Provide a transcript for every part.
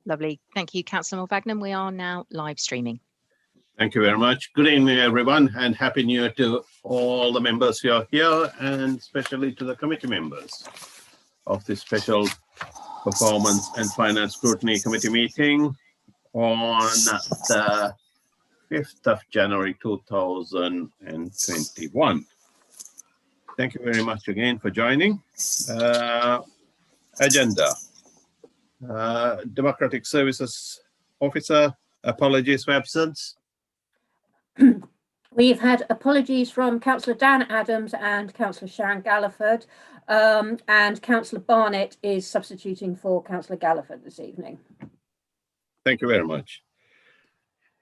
Lovely. Thank you, Councillor Mulvagnan. We are now live streaming. Thank you very much. Good evening, everyone, and Happy New Year to all the members who are here, and especially to the committee members of this special Performance and Finance Scrutiny Committee meeting on the 5th of January 2021. Thank you very much again for joining. Agenda. Democratic Services Officer, apologies for absence. We've had apologies from Councillor Dan Adams and Councillor Sharon Galliford, and Councillor Barnett is substituting for Councillor Galliford this evening. Thank you very much.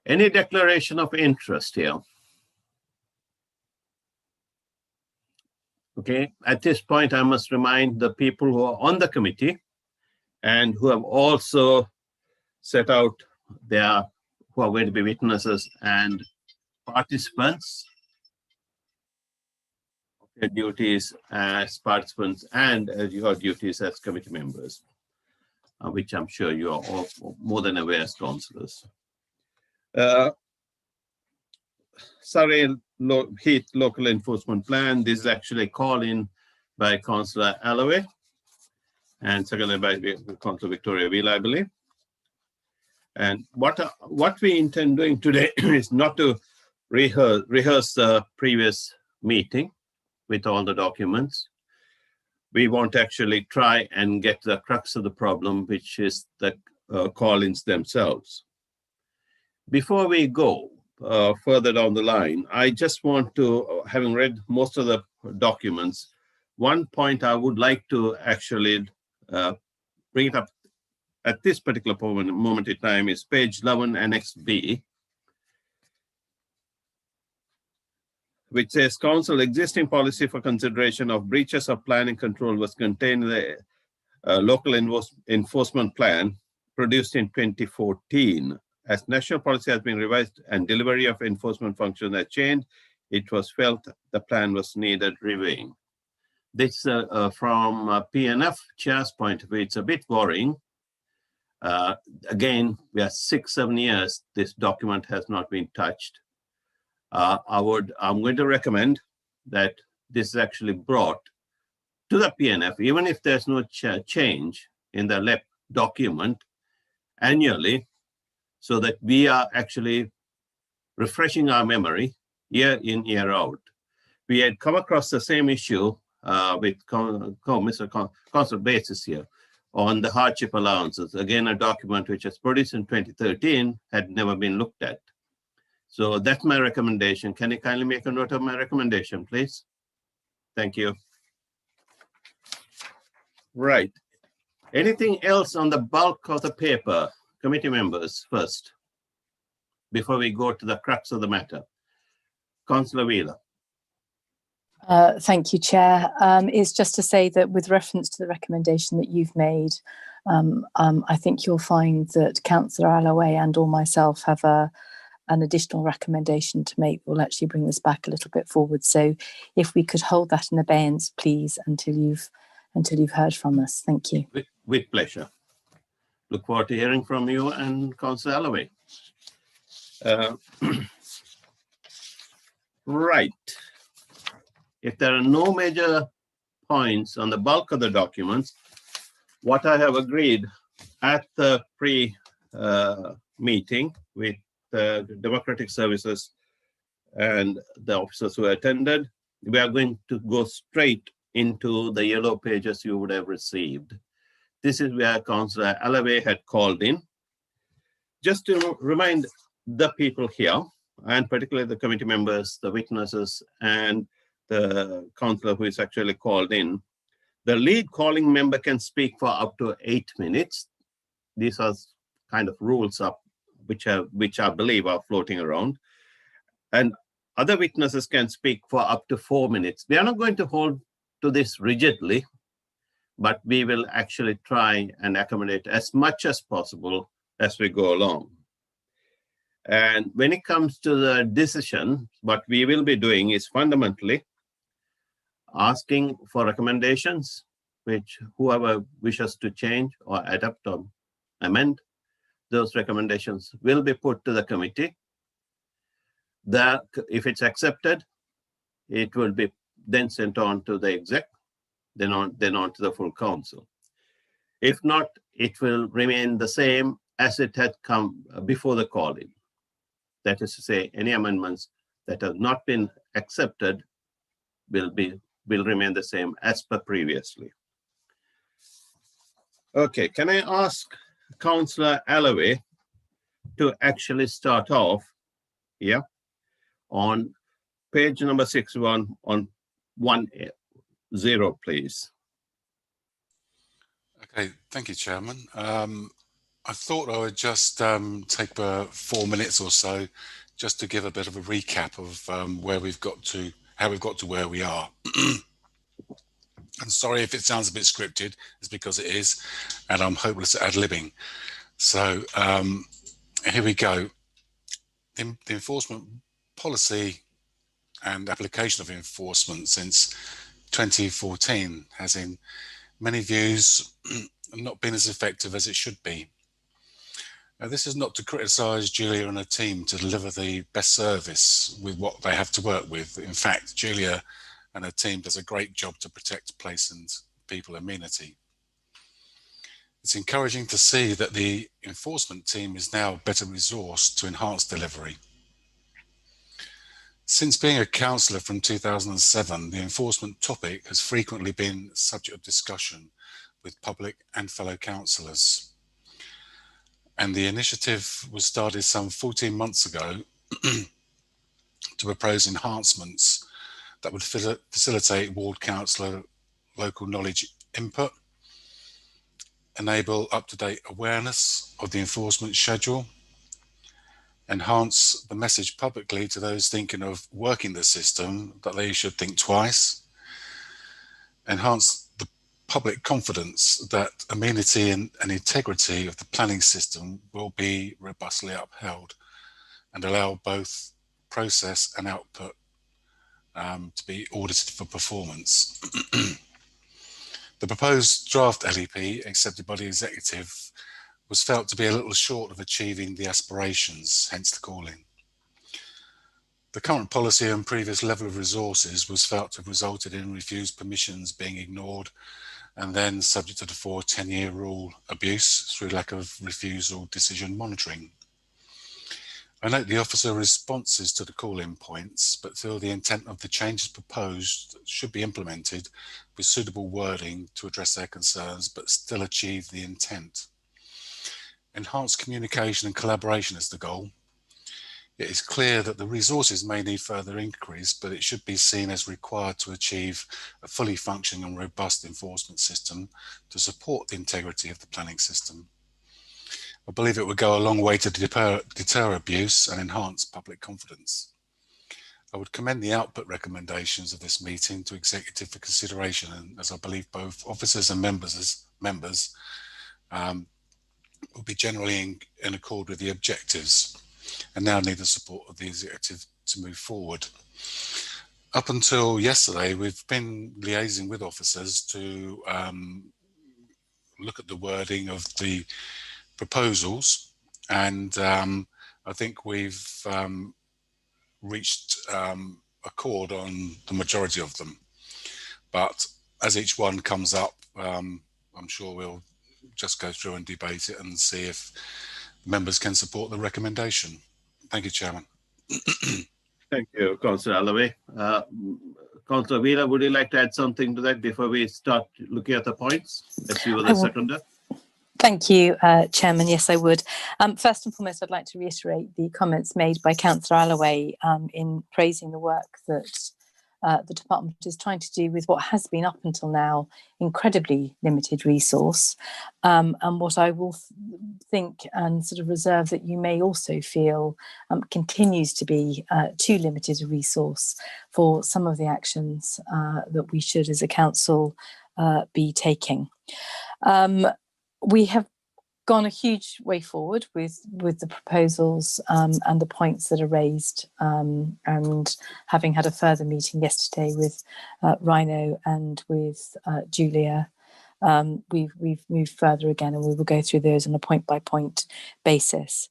Any declaration of interest here? Okay, at this point, I must remind the people who are on the committee and who have also set out who are going to be witnesses and participants of their duties as participants and your duties as committee members, which I'm sure you are all more than aware as councillors. Surrey Heath Local Enforcement Plan. This is actually a call in by Councillor Alloway and seconded by Councillor Victoria Wheel, I believe. And what we intend doing today is not to rehearse the previous meeting with all the documents. We want to actually try and get the crux of the problem, which is the call-ins themselves. Before we go further down the line, I just want to, having read most of the documents, one point I would like to actually bring it up at this particular moment in time is page 11, Annex B, which says Council existing policy for consideration of breaches of planning control was contained in the local enforcement plan produced in 2014. As national policy has been revised and delivery of enforcement functions has changed, it was felt the plan was needed reviewing. This from PNF chair's point of view, it's a bit worrying. Again, we are 6-7 years, this document has not been touched. I'm going to recommend that this is actually brought to the PNF, even if there's no change in the LEP document annually, so that we are actually refreshing our memory year in, year out. We had come across the same issue with Councillor Bates here on the hardship allowances. Again, a document which was produced in 2013 had never been looked at. So that's my recommendation. Can you kindly make a note of my recommendation, please? Thank you. Right. Anything else on the bulk of the paper? Committee members first, before we go to the crux of the matter. Councillor Wheeler. Thank you, Chair. It's just to say that with reference to the recommendation that you've made, I think you'll find that Councillor Alloway and or myself have an additional recommendation to make. Will actually bring this back a little bit forward. So if we could hold that in abeyance, please, until you've heard from us. Thank you. With pleasure. Look forward to hearing from you and Councillor Alloway. Right. If there are no major points on the bulk of the documents, what I have agreed at the pre-meeting with the Democratic Services and the officers who attended, we are going to go straight into the yellow pages you would have received. This is where Councillor Alloway had called in. Just to remind the people here, and particularly the committee members, the witnesses, and the councillor who is actually called in, the lead calling member can speak for up to 8 minutes. These are kind of rules up which I believe are floating around. And other witnesses can speak for up to 4 minutes. We are not going to hold to this rigidly, but we will actually try and accommodate as much as possible as we go along. And when it comes to the decision, what we will be doing is fundamentally asking for recommendations, which whoever wishes to change or adapt or amend, those recommendations will be put to the committee. If it's accepted, it will be then sent on to the exec, then on to the full council. If not, it will remain the same as it had come before the call-in. That is to say, any amendments that have not been accepted will remain the same as per previously. Okay, can I ask Councillor Alloway to actually start off here on page number 61 on 1.0, please. Okay, thank you, Chairman. I thought I would just take 4 minutes or so just to give a bit of a recap of where we've got to, how we've got to where we are. And sorry if it sounds a bit scripted, it's because it is, and I'm hopeless at ad-libbing. So here we go. The enforcement policy and application of enforcement since 2014 has in many views not been as effective as it should be. Now, this is not to criticise Julia and her team to deliver the best service with what they have to work with. In fact, Julia and her team does a great job to protect place and people amenity. It's encouraging to see that the enforcement team is now better resourced to enhance delivery. Since being a councillor from 2007, the enforcement topic has frequently been subject of discussion with public and fellow councillors. And the initiative was started some 14 months ago to propose enhancements that would facilitate ward councillor local knowledge input, enable up-to-date awareness of the enforcement schedule, enhance the message publicly to those thinking of working the system that they should think twice, enhance the public confidence that amenity and integrity of the planning system will be robustly upheld, and allow both process and output to be audited for performance. The proposed draft LEP accepted by the executive was felt to be a little short of achieving the aspirations, hence the calling. The current policy and previous level of resources was felt to have resulted in refused permissions being ignored, and then subject to the 10-year rule abuse through lack of refusal decision monitoring. I note the officer responses to the call-in points, but feel the intent of the changes proposed should be implemented with suitable wording to address their concerns, but still achieve the intent. Enhanced communication and collaboration is the goal. It is clear that the resources may need further increase, but it should be seen as required to achieve a fully functioning and robust enforcement system to support the integrity of the planning system. I believe it would go a long way to deter abuse and enhance public confidence. I would commend the output recommendations of this meeting to executive for consideration, and as I believe both officers and members will be generally in accord with the objectives, and now need the support of the executive to move forward. Up until yesterday, we've been liaising with officers to look at the wording of the proposals, and I think we've reached accord on the majority of them. But as each one comes up, I'm sure we'll just go through and debate it and see if members can support the recommendation. Thank you, Chairman. Thank you, Councillor Alloway. Councillor Wheeler, would you like to add something to that before we start looking at the points, as you were the seconder? Thank you, Chairman. Yes, I would. First and foremost, I'd like to reiterate the comments made by Councillor Alloway in praising the work that the department is trying to do with what has been up until now incredibly limited resource, and what I will think and sort of reserve that you may also feel continues to be too limited a resource for some of the actions that we should as a council be taking. We have gone a huge way forward with the proposals and the points that are raised, and having had a further meeting yesterday with Rhino and with Julia, we've moved further again, and we will go through those on a point-by-point basis.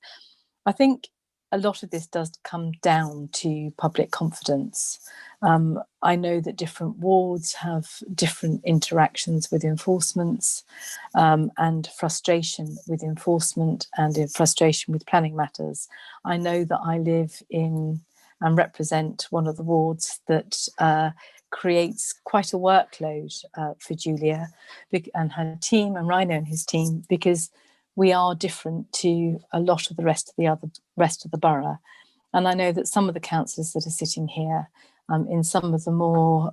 I think a lot of this does come down to public confidence. I know that different wards have different interactions with enforcement, and frustration with enforcement and frustration with planning matters. I know that I live in and represent one of the wards that creates quite a workload for Julia and her team, and Rhino and his team, because we are different to a lot of the rest of the borough. And I know that some of the councillors that are sitting here in some of the more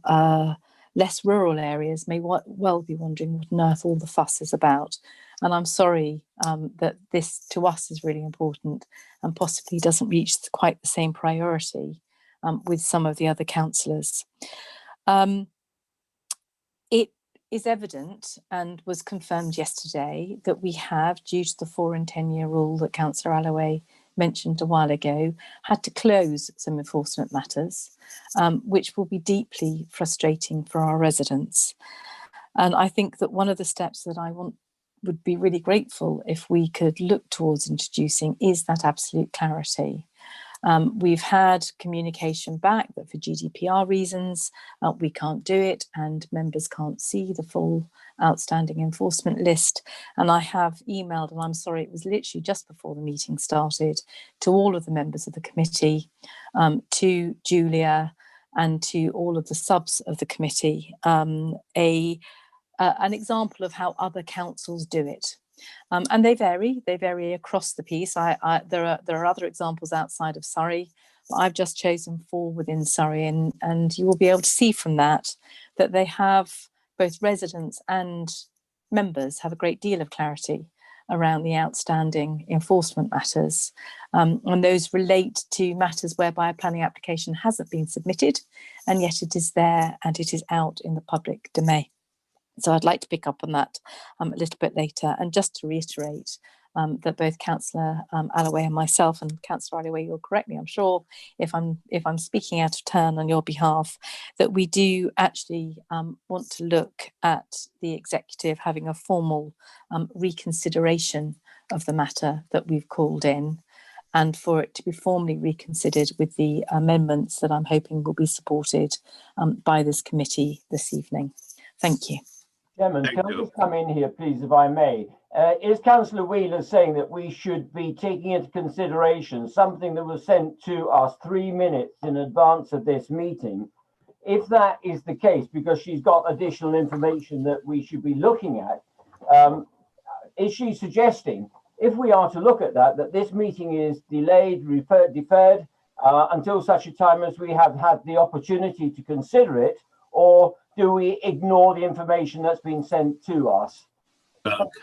less rural areas may well be wondering what on earth all the fuss is about. And I'm sorry that this to us is really important and possibly doesn't reach quite the same priority with some of the other councillors. It is evident and was confirmed yesterday that we have, due to the 4 and 10 year rule that Councillor Alloway mentioned a while ago, had to close some enforcement matters, which will be deeply frustrating for our residents. And I think that one of the steps that would be really grateful if we could look towards introducing is that absolute clarity. We've had communication back that for GDPR reasons, we can't do it and members can't see the full outstanding enforcement list. And I have emailed, and I'm sorry, it was literally just before the meeting started, to all of the members of the committee, to Julia and to all of the subs of the committee, an example of how other councils do it. And they vary across the piece. There are other examples outside of Surrey, but I've just chosen 4 within Surrey, and you will be able to see from that they have, both residents and members have a great deal of clarity around the outstanding enforcement matters. And those relate to matters whereby a planning application hasn't been submitted, and yet it is there and it is out in the public domain. So I'd like to pick up on that a little bit later. And just to reiterate that both Councillor Alloway and myself, and Councillor Alloway, you'll correct me, I'm sure, if I'm speaking out of turn on your behalf, that we do actually want to look at the executive having a formal reconsideration of the matter that we've called in, and for it to be formally reconsidered with the amendments that I'm hoping will be supported by this committee this evening. Thank you. Chairman, can I just come in here, please, if I may? Is Councillor Wheeler saying that we should be taking into consideration something that was sent to us 3 minutes in advance of this meeting? If that is the case, because she's got additional information that we should be looking at, is she suggesting, if we are to look at that this meeting is delayed, deferred until such a time as we have had the opportunity to consider it, or do we ignore the information that's been sent to us?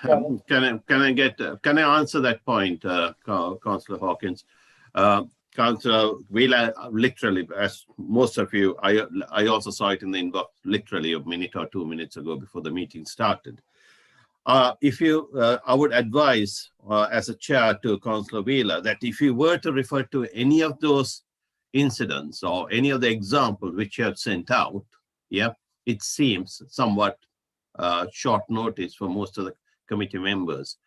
Can I answer that point, Councillor Hawkins? Councillor Wheeler, literally, as most of you, I also saw it in the inbox literally a minute or 2 minutes ago before the meeting started. I would advise as a chair to Councillor Wheeler that if you were to refer to any of those incidents or any of the examples which you have sent out, it seems somewhat short notice for most of the committee members.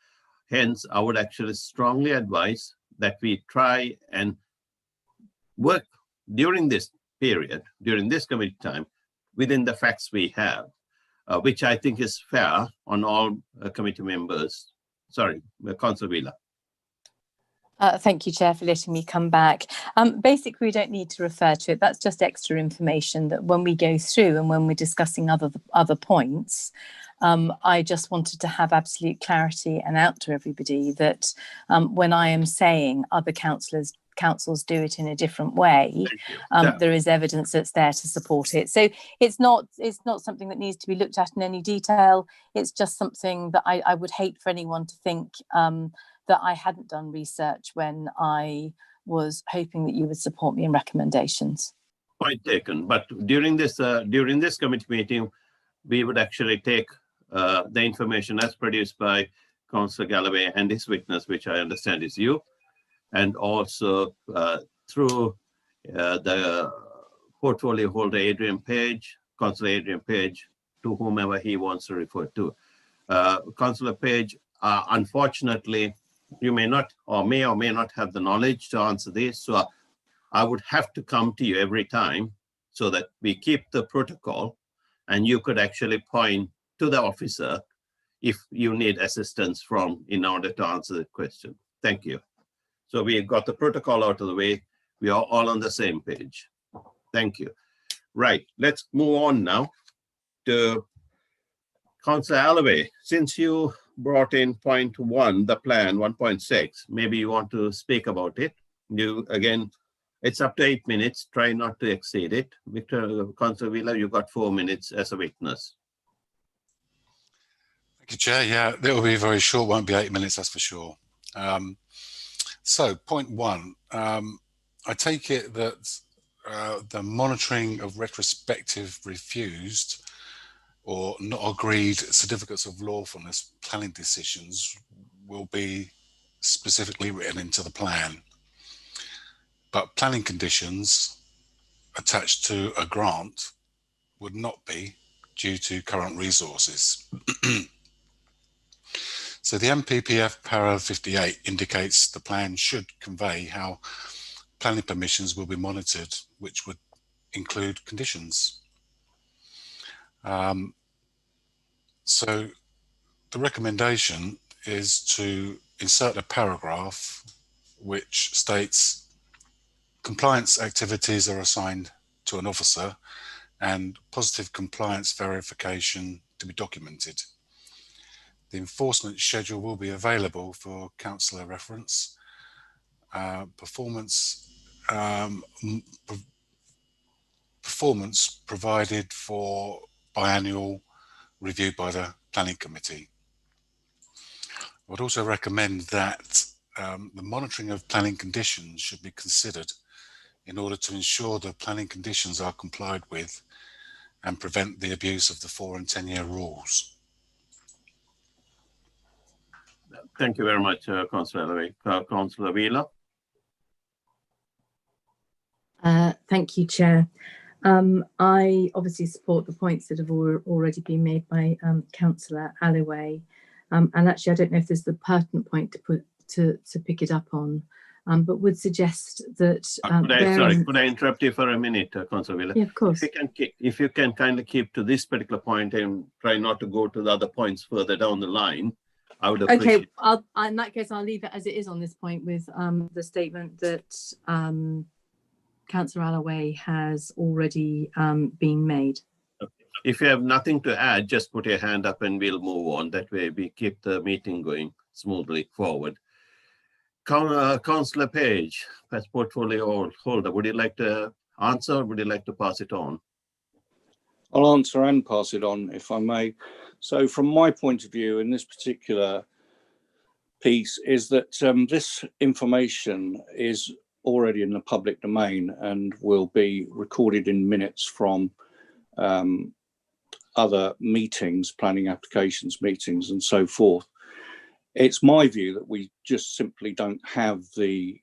Hence, I would actually strongly advise that we try and work during this period, during this committee time, within the facts we have, which I think is fair on all committee members. Sorry, Councillor Wheeler. Thank you, Chair, for letting me come back. Basically, we don't need to refer to it. That's just extra information that when we go through and when we're discussing other points, I just wanted to have absolute clarity and out to everybody that when I am saying other councils do it in a different way, there is evidence that's there to support it. So it's not something that needs to be looked at in any detail. It's just something that I would hate for anyone to think that I hadn't done research when I was hoping that you would support me in recommendations. Point taken. But during this committee meeting, we would actually take the information as produced by Councillor Galloway and his witness, which I understand is you, and also through the portfolio holder Adrian Page, Councillor Adrian Page, to whomever he wants to refer to. Councillor Page, unfortunately, you may not or may not have the knowledge to answer this. So I would have to come to you every time so that we keep the protocol and you could actually point to the officer if you need assistance in order to answer the question. Thank you. So we got the protocol out of the way. We are all on the same page. Thank you. Right, let's move on now to Councillor Allaway. Since you brought in point 1, the plan 1.6, maybe you want to speak about it. Again, it's up to 8 minutes. Try not to exceed it. Victor, Councillor Wheeler, you got 4 minutes as a witness. Thank you, Chair. Yeah, it will be very short. Won't be 8 minutes, that's for sure. So, point 1. I take it that the monitoring of retrospective refused or not agreed certificates of lawfulness planning decisions will be specifically written into the plan. But planning conditions attached to a grant would not be due to current resources. So the MPPF para 58 indicates the plan should convey how planning permissions will be monitored, which would include conditions. So the recommendation is to insert a paragraph which states compliance activities are assigned to an officer and positive compliance verification to be documented. The enforcement schedule will be available for councillor reference. Performance provided for biannual review by the planning committee. I would also recommend that the monitoring of planning conditions should be considered in order to ensure the planning conditions are complied with and prevent the abuse of the 4- and 10-year rules. Thank you very much, Councillor Allaway. Councillor Wheeler. Thank you, Chair. I obviously support the points that have already been made by Councillor Allaway, and actually I don't know if there's the pertinent point to pick it up on, but would suggest that. Could I interrupt you for a minute, Councillor Wheeler? Yeah, of course. If you can kindly keep to this particular point and try not to go to the other points further down the line, I would appreciate. Okay, in that case, I'll leave it as it is on this point with the statement that Councillor Allaway has already been made. Okay. If you have nothing to add, just put your hand up and we'll move on. That way we keep the meeting going smoothly forward. Councillor Page, as portfolio holder, would you like to answer or would you like to pass it on? I'll answer and pass it on, if I may. So from my point of view in this particular piece is that this information is already in the public domain and will be recorded in minutes from other meetings, planning applications meetings and so forth. It's my view that we just simply don't have the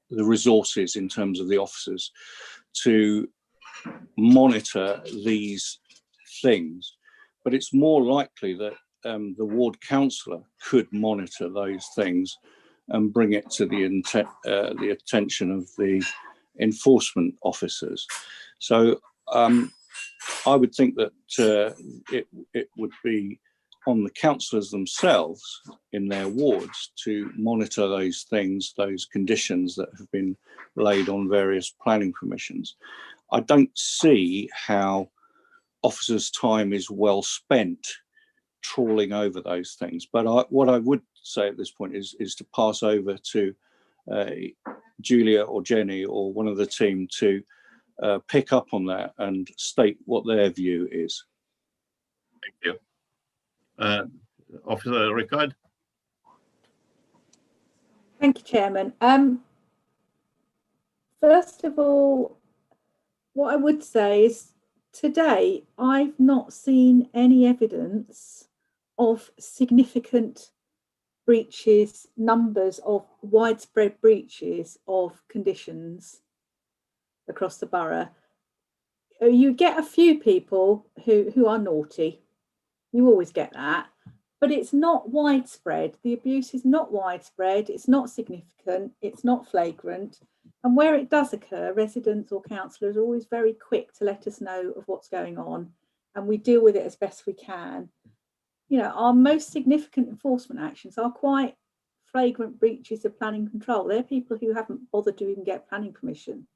resources in terms of the officers to monitor these things, but it's more likely that the ward councillor could monitor those things and bring it to the attention of the enforcement officers. So I would think that it would be on the councillors themselves in their wards to monitor those things, those conditions that have been laid on various planning permissions. I don't see how officers' time is well spent trawling over those things. But what I would say at this point is to pass over to Julia or Jenny or one of the team to pick up on that and state what their view is. Thank you. Officer Rickard. Thank you, Chairman. First of all, what I would say is today I've not seen any evidence of significant breaches, numbers of widespread breaches of conditions across the borough. You get a few people who are naughty. You always get that. But it's not widespread. The abuse is not widespread. It's not significant. It's not flagrant. And where it does occur, residents or councillors are always very quick to let us know of what's going on, and we deal with it as best we can. You know, our most significant enforcement actions are quite flagrant breaches of planning control. They're people who haven't bothered to even get planning permission.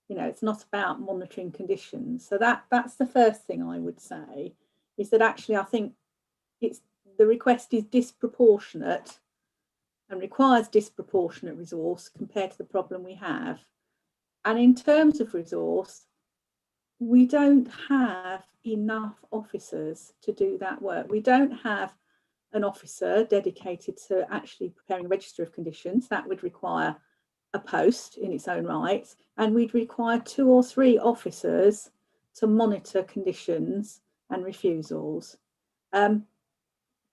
You know, it's not about monitoring conditions. So that's the first thing I would say, is that actually I think the request is disproportionate and requires disproportionate resource compared to the problem we have. And in terms of resource, we don't have enough officers to do that work. We don't have an officer dedicated to actually preparing a register of conditions. That would require a post in its own right, and we'd require 2 or 3 officers to monitor conditions and refusals.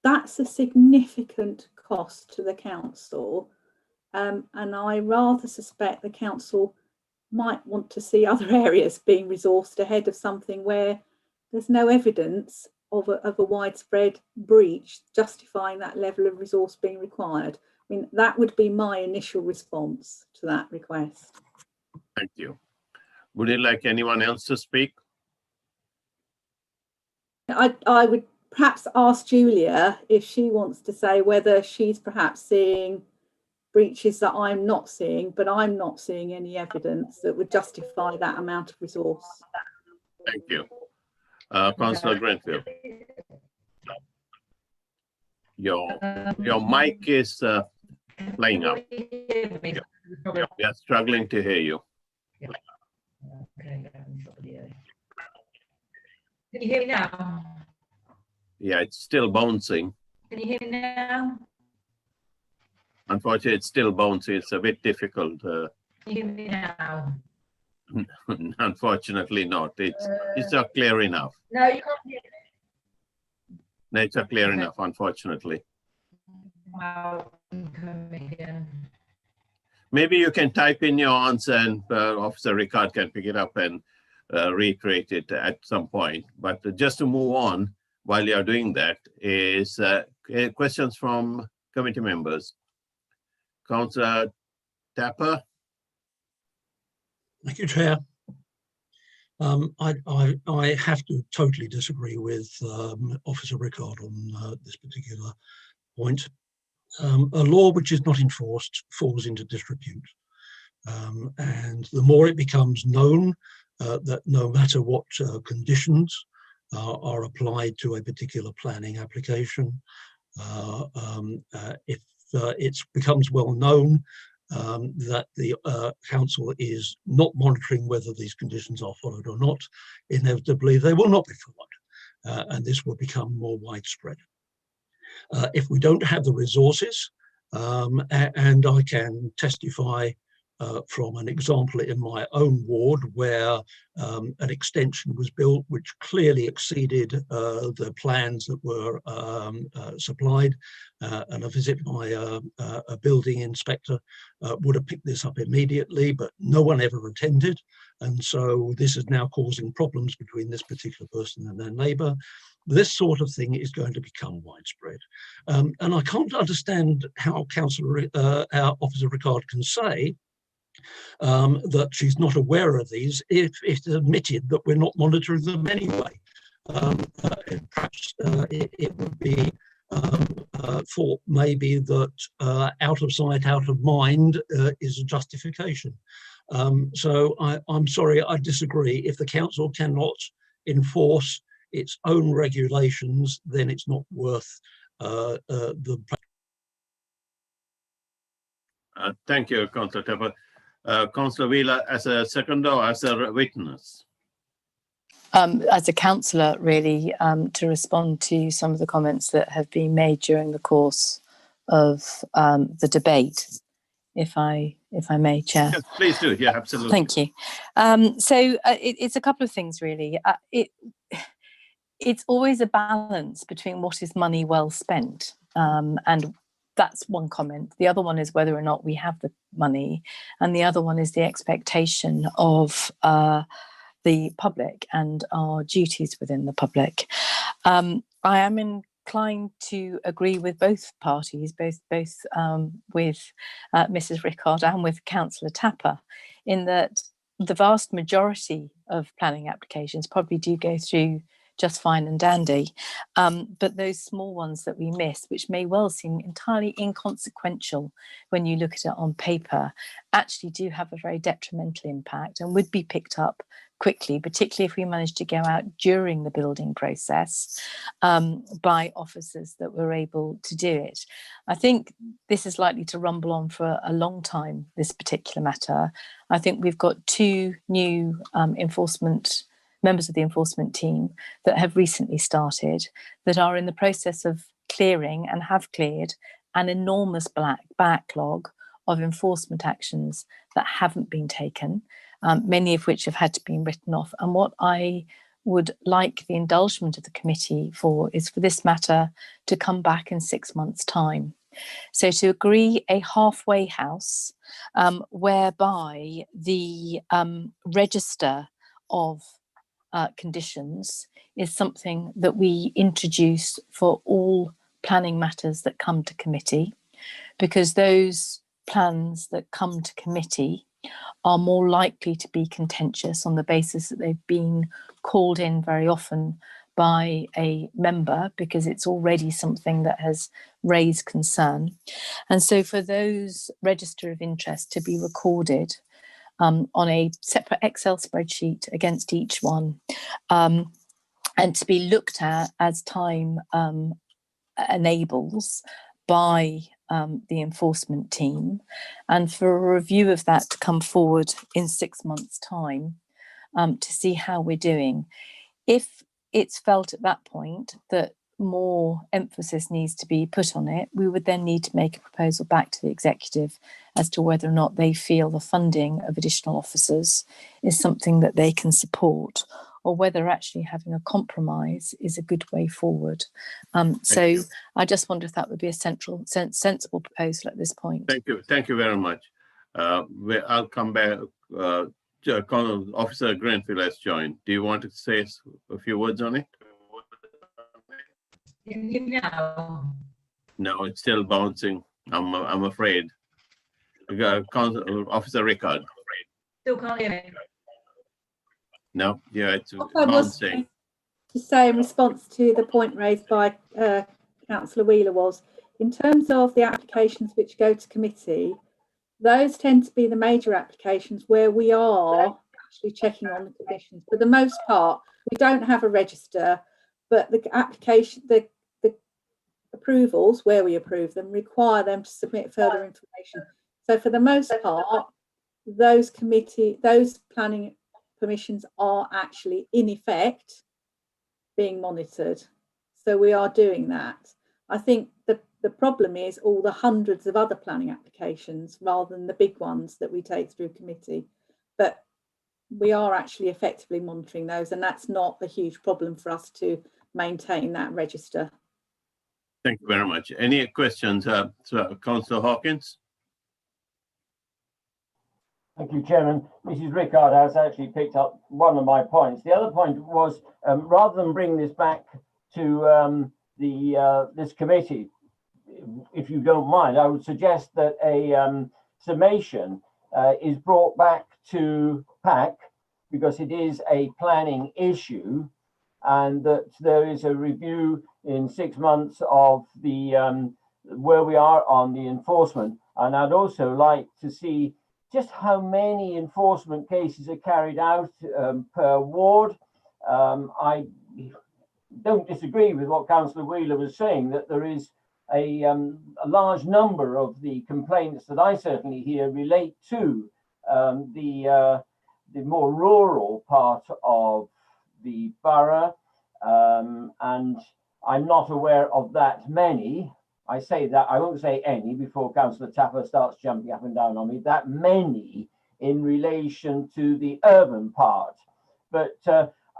That's a significant cost to the council, and I rather suspect the council might want to see other areas being resourced ahead of something where there's no evidence of a widespread breach justifying that level of resource being required. I mean, that would be my initial response to that request. Thank you. Would you like anyone else to speak? I would perhaps ask Julia if she wants to say whether she's perhaps seeing breaches that I'm not seeing, but I'm not seeing any evidence that would justify that amount of resource. Thank you. Councillor Grenfell. Your mic is playing up. We are struggling to hear you. Can you hear me now? Yeah, it's still bouncing. Can you hear me now? Unfortunately, it's still bouncing. It's a bit difficult. Can you hear me now? Unfortunately not. It's not clear enough. No, you can't hear me. No, it's not clear enough, unfortunately. Wow. Maybe you can type in your answer and Officer Ricard can pick it up and reiterate it at some point. But just to move on, while you're doing that, is questions from committee members. Councillor Tapper. Thank you, Chair. I have to totally disagree with Officer Ricard on this particular point. A law which is not enforced falls into disrepute. And the more it becomes known that no matter what conditions are applied to a particular planning application, if it becomes well known that the council is not monitoring whether these conditions are followed or not, inevitably they will not be followed, and this will become more widespread. If we don't have the resources, and I can testify from an example in my own ward where an extension was built which clearly exceeded the plans that were supplied, and a visit by a building inspector would have picked this up immediately, but no one ever attended, and so this is now causing problems between this particular person and their neighbour. This sort of thing is going to become widespread, and I can't understand how Officer Ricard can say that she's not aware of these if it's admitted that we're not monitoring them anyway. Perhaps it would be thought maybe that out of sight, out of mind is a justification. So I'm sorry, I disagree. If the council cannot enforce its own regulations, then it's not worth the. Thank you, Councillor Tepper. Councillor Wheeler, as a seconder or as a witness? As a councillor, really, to respond to some of the comments that have been made during the course of the debate, if I may, Chair. Yes, please do. Yeah, absolutely. Thank you. So it's a couple of things, really. It's always a balance between what is money well spent, and that's one comment. The other one is whether or not we have the money, and the other one is the expectation of the public and our duties within the public. I am inclined to agree with both parties, both with Mrs. Rickard and with Councillor Tapper, in that the vast majority of planning applications probably do go through just fine and dandy. But those small ones that we miss, which may well seem entirely inconsequential when you look at it on paper, actually do have a very detrimental impact and would be picked up quickly, particularly if we managed to go out during the building process by officers that were able to do it. I think this is likely to rumble on for a long time, this particular matter. I think we've got two new members of the enforcement team that have recently started, that are in the process of clearing and have cleared an enormous backlog of enforcement actions that haven't been taken, many of which have had to be written off. And what I would like the indulgement of the committee for is for this matter to come back in 6 months' time. So to agree a halfway house whereby the register of conditions is something that we introduce for all planning matters that come to committee, because those plans that come to committee are more likely to be contentious on the basis that they've been called in very often by a member, because it's already something that has raised concern. And so for those register of interest to be recorded on a separate Excel spreadsheet against each one, and to be looked at as time enables by the enforcement team, and for a review of that to come forward in 6 months' time to see how we're doing. If it's felt at that point that more emphasis needs to be put on it, we would then need to make a proposal back to the executive as to whether or not they feel the funding of additional officers is something that they can support, or whether actually having a compromise is a good way forward. So I just wonder if that would be a sensible proposal at this point. Thank you very much. I'll come back. Officer Greenfield has joined. Do you want to say a few words on it? No, it's still bouncing. I'm afraid. Officer Rickard. Still can't hear me. No, yeah, it's I was bouncing. to say in response to the point raised by Councillor Wheeler was, in terms of the applications which go to committee, those tend to be the major applications where we are actually checking on the conditions. For the most part, we don't have a register, but the application, the approvals where we approve them require them to submit further information. So for the most part, those planning permissions are actually in effect being monitored. So we are doing that. I think the problem is all the hundreds of other planning applications rather than the big ones that we take through committee. But we are actually effectively monitoring those, and that's not a huge problem for us to maintain that register. Thank you very much. Any questions? Councillor Hawkins? Thank you, Chairman. Mrs. Rickard has actually picked up one of my points. The other point was, rather than bring this back to this committee, if you don't mind, I would suggest that a summation is brought back to PAC, because it is a planning issue, and that there is a review in 6 months of the where we are on the enforcement. And I'd also like to see just how many enforcement cases are carried out per ward. I don't disagree with what Councillor Wheeler was saying, that there is a large number of the complaints that I certainly hear relate to the more rural part of the borough, and I'm not aware of that many. I say that, I won't say any before Councillor Tapper starts jumping up and down on me, that many in relation to the urban part. But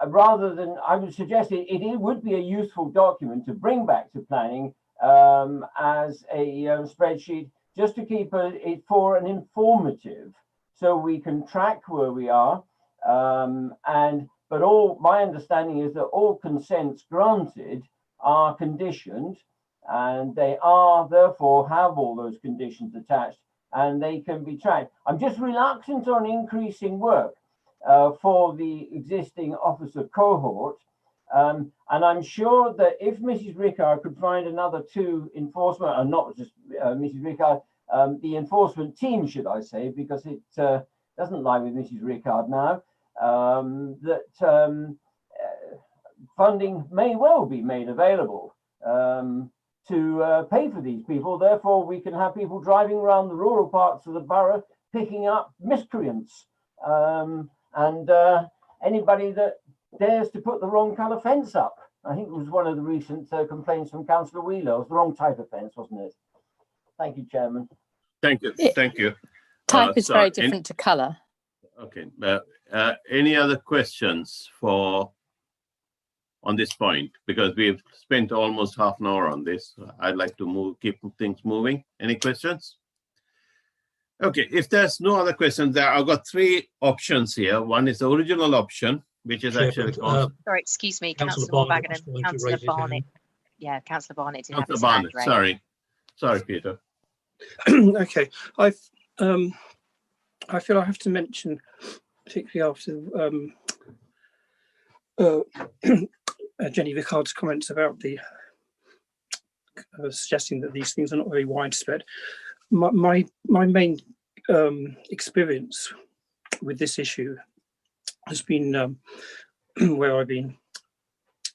rather than, I would suggest it would be a useful document to bring back to planning as a spreadsheet, just to keep it for an informative, so we can track where we are, but but my understanding is that all consents granted are conditioned, and they are therefore have all those conditions attached, and they can be tracked. I'm just reluctant on increasing work for the existing officer cohort. And I'm sure that if Mrs. Rickard could find another 2 enforcement, and not just Mrs. Rickard, the enforcement team, should I say, because it doesn't lie with Mrs. Rickard now, funding may well be made available to pay for these people. Therefore, we can have people driving around the rural parts of the borough picking up miscreants and anybody that dares to put the wrong colour fence up. I think it was one of the recent complaints from Councillor Wheeler. It was the wrong type of fence, wasn't it? Thank you, Chairman. Thank you. Thank you. Type is very different to colour. Okay. Any other questions on this point? Because we've spent almost half an hour on this. I'd like to keep things moving. Any questions? Okay. If there's no other questions, I've got 3 options here. One is the original option, which is actually sorry, excuse me, Councillor Morbagan and Councillor Barnett. Yeah, Councillor Barnett did have his hand raised. Sorry, Peter. Okay, I feel I have to mention, particularly after Jenny Rickard's comments about the suggesting that these things are not very widespread. My main experience with this issue has been where I've been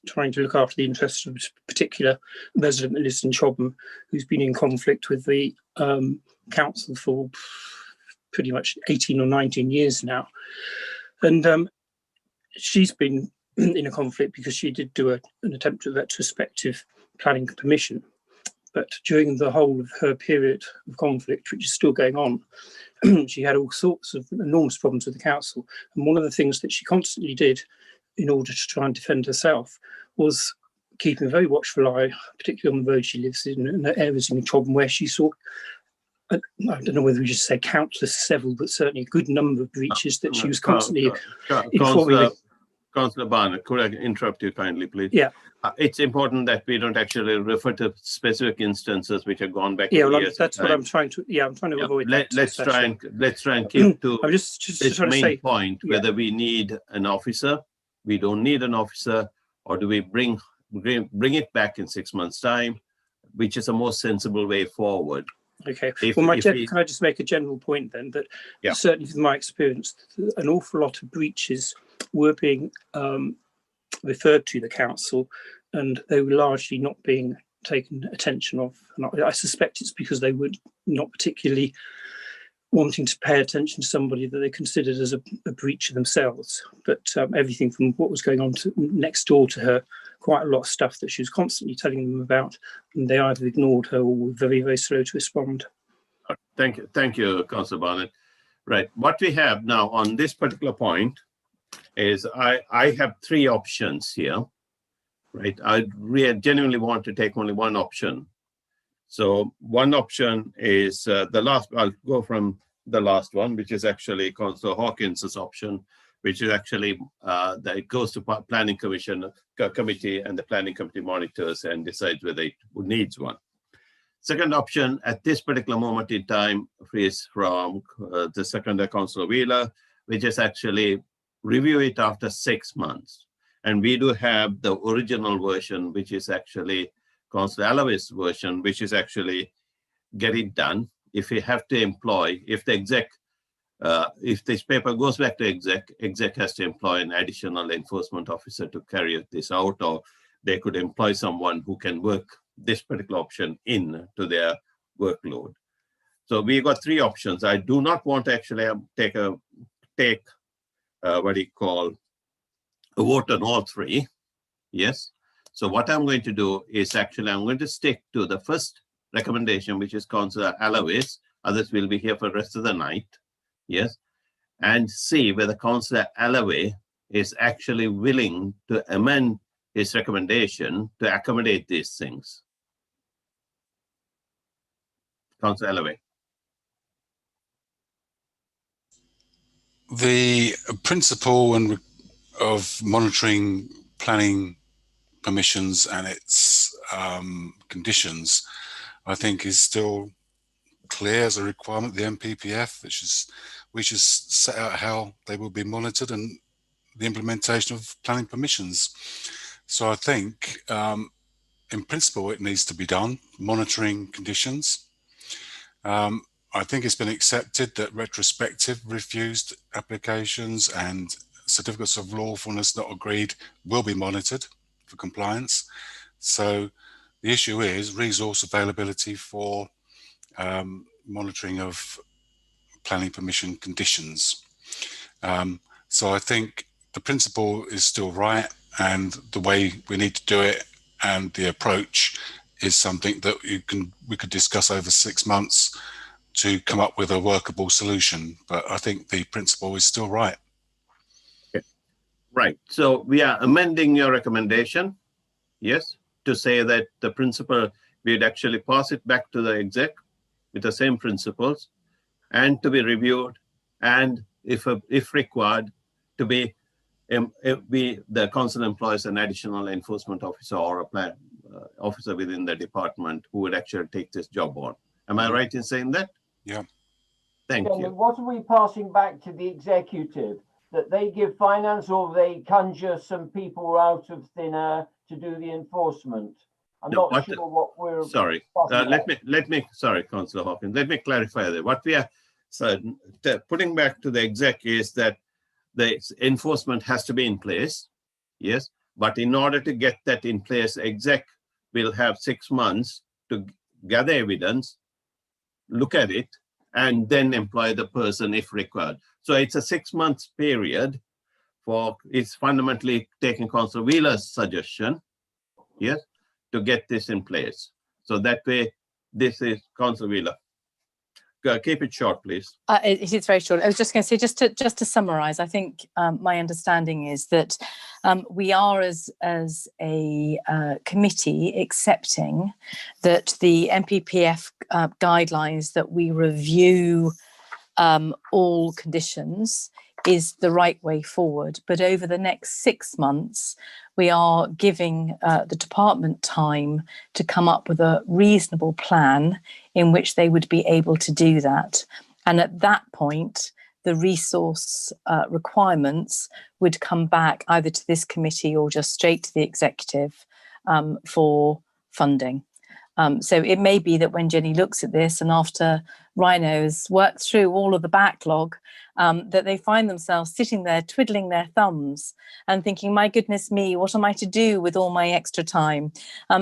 trying to look after the interests of a particular resident that lives in Chobham, who's been in conflict with the council for pretty much 18 or 19 years now. And she's been in a conflict because she did do an attempt at retrospective planning permission. But during the whole of her period of conflict, which is still going on, she had all sorts of enormous problems with the council. And one of the things that she constantly did in order to try and defend herself was keeping a very watchful eye, particularly on the road she lives in and the areas in Chobham where she saw, I don't know whether we should say countless, several, but certainly a good number of breaches that she was constantly informing. Councillor Barnett, could I interrupt you kindly, please? Yeah. It's important that we don't actually refer to specific instances which have gone back. Yeah, well, that's what I'm trying to. Yeah, I'm trying to avoid that. Let's try and keep to I'm just this main say, point. Whether we need an officer, we don't need an officer, or do we bring it back in 6 months' time, which is a more sensible way forward. Okay. Can I just make a general point then that certainly from my experience, an awful lot of breaches were being referred to the council, and they were largely not being taken attention of. And I suspect it's because they were not particularly wanting to pay attention to somebody that they considered as a breacher themselves. But everything from what was going on next door to her, quite a lot of stuff that she was constantly telling them about, and they either ignored her or were very, very slow to respond. Thank you, Councillor Barnett. Right, what we have now on this particular point is I have 3 options here, right? I really genuinely want to take only one option. So one option is the last. I'll go from the last one, which is actually Councillor Hawkins's option, which is actually that it goes to Planning Committee, and the Planning Committee monitors and decides whether it needs one. Second option at this particular moment in time is from the second Councillor Wheeler, which is actually review it after 6 months. And we do have the original version, which is actually Councillor Alloway's version, which is actually get it done. If we have to employ, if the exec, if this paper goes back to exec has to employ an additional enforcement officer to carry this out, or they could employ someone who can work this particular option in to their workload. So we got 3 options. I do not want to actually take what do you call a vote on all 3. Yes. So what I'm going to do is actually I'm going to stick to the first recommendation, which is Councillor Alloway's. Others will be here for the rest of the night. Yes. And see whether Councillor Alloway is actually willing to amend his recommendation to accommodate these things. Councillor Alloway. The principle and of monitoring planning permissions and its conditions, I think is still clear as a requirement, the MPPF, which is set out how they will be monitored and the implementation of planning permissions. So I think in principle it needs to be done, monitoring conditions. I think it's been accepted that retrospective refused applications and certificates of lawfulness not agreed will be monitored for compliance. So the issue is resource availability for monitoring of planning permission conditions. So I think the principle is still right, and the way we need to do it and the approach is something that we could discuss over 6 months to come up with a workable solution. But I think the principle is still right. Okay. Right. So we are amending your recommendation, yes, to say that the principle, we'd actually pass it back to the exec with the same principles and to be reviewed, and if required, to be the council employs an additional enforcement officer or a plan officer within the department who would actually take this job on. Am I right in saying that? Yeah. Thank you. What are we passing back to the executive? That they give finance, or they conjure some people out of thin air to do the enforcement? I'm not sure what we're. Sorry, let me. Sorry, Councillor Hawkins. Let me clarify that. What we are putting back to the exec is that the enforcement has to be in place, yes. But in order to get that in place, exec will have 6 months to gather evidence, look at it, and then employ the person if required. So it's a 6 months period for, it's fundamentally taking Councillor Wheeler's suggestion, yes, to get this in place. So that way, this is Councillor Wheeler. Keep it short, please. It is very short. I was just going to say, just to summarise, I think my understanding is that we are, as a committee, accepting that the MPPF guidelines that we review all conditions is the right way forward. But over the next 6 months, we are giving the department time to come up with a reasonable plan in which they would be able to do that. And at that point, the resource requirements would come back either to this committee or just straight to the executive for funding. So it may be that when Jenny looks at this and after Rhino's worked through all of the backlog, that they find themselves sitting there twiddling their thumbs and thinking, my goodness me, what am I to do with all my extra time?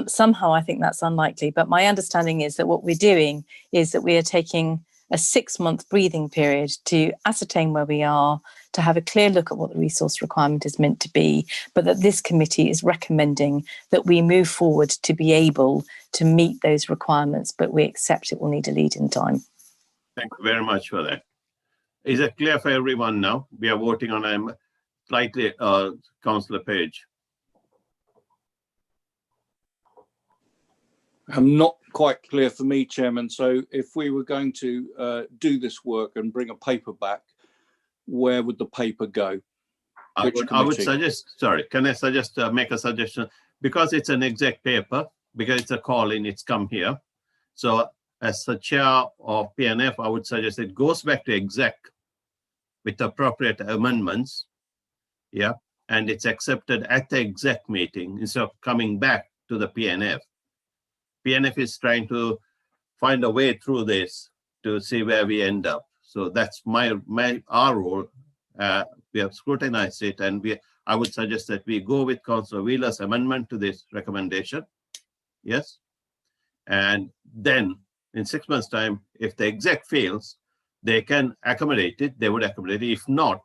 Somehow I think that's unlikely. But my understanding is that what we're doing is that we are taking a 6-month breathing period to ascertain where we are, to have a clear look at what the resource requirement is meant to be, but that this committee is recommending that we move forward to be able to meet those requirements, but we accept it will need a lead-in time. Thank you very much for that. Is it clear for everyone now? We are voting on a slightly, Councillor Page. Not quite clear for me, Chairman. So if we were going to do this work and bring a paper back, where would the paper go? I would suggest, sorry, can I suggest make a suggestion? Because it's an exec paper, because it's a call-in, it's come here. So as the chair of PNF, I would suggest it goes back to exec with appropriate amendments, yeah, and it's accepted at the exec meeting instead of coming back to the PNF. PNF is trying to find a way through this to see where we end up. So that's our role. We have scrutinized it, and I would suggest that we go with Councillor Wheeler's amendment to this recommendation. Yes. And then in 6 months' time, if the exec fails, they can accommodate it, they would accommodate it. If not,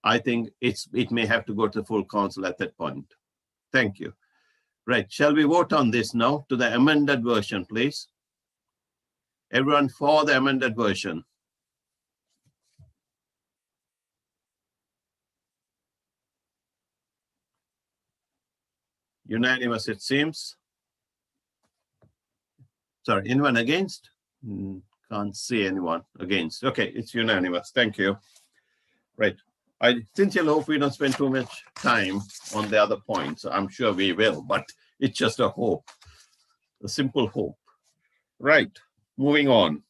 I think it may have to go to the full council at that point. Thank you. Right, shall we vote on this now to the amended version, please? Everyone for the amended version? Unanimous, it seems. Sorry, anyone against? Can't see anyone against. Okay, it's unanimous. Thank you. Right. I sincerely hope we don't spend too much time on the other points. I'm sure we will, but it's just a hope, a simple hope. Right, moving on.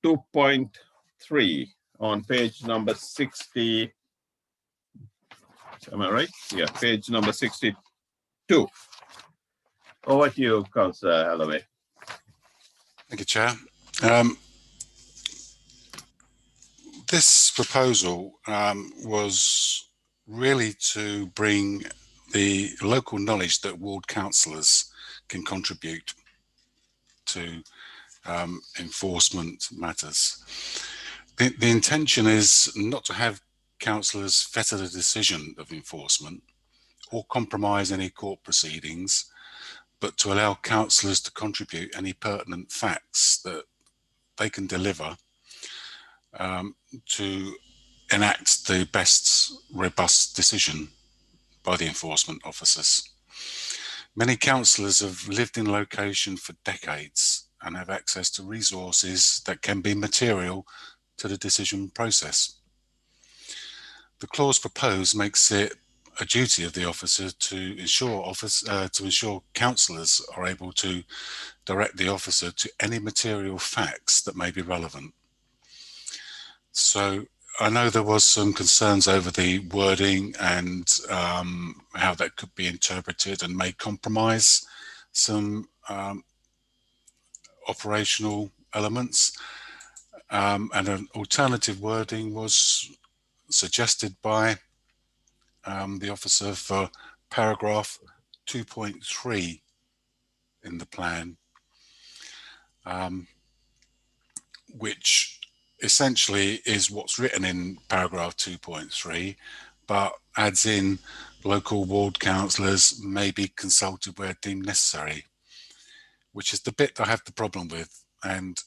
2.3 on page number 60. Am I right? Yeah, page number 62. Over to you, Councillor Allaway. Thank you, Chair. This proposal was really to bring the local knowledge that ward councillors can contribute to enforcement matters. The intention is not to have councillors fetter the decision of enforcement or compromise any court proceedings, but to allow councillors to contribute any pertinent facts that they can deliver to enact the best robust decision by the enforcement officers. Many councillors have lived in location for decades and have access to resources that can be material to the decision process. The clause proposed makes it a duty of the officer to ensure councillors are able to direct the officer to any material facts that may be relevant. So I know there was some concerns over the wording and how that could be interpreted and may compromise some operational elements. And an alternative wording was suggested by the officer for paragraph 2.3 in the plan, which essentially is what's written in paragraph 2.3, but adds in local ward councillors may be consulted where deemed necessary, which is the bit I have the problem with. And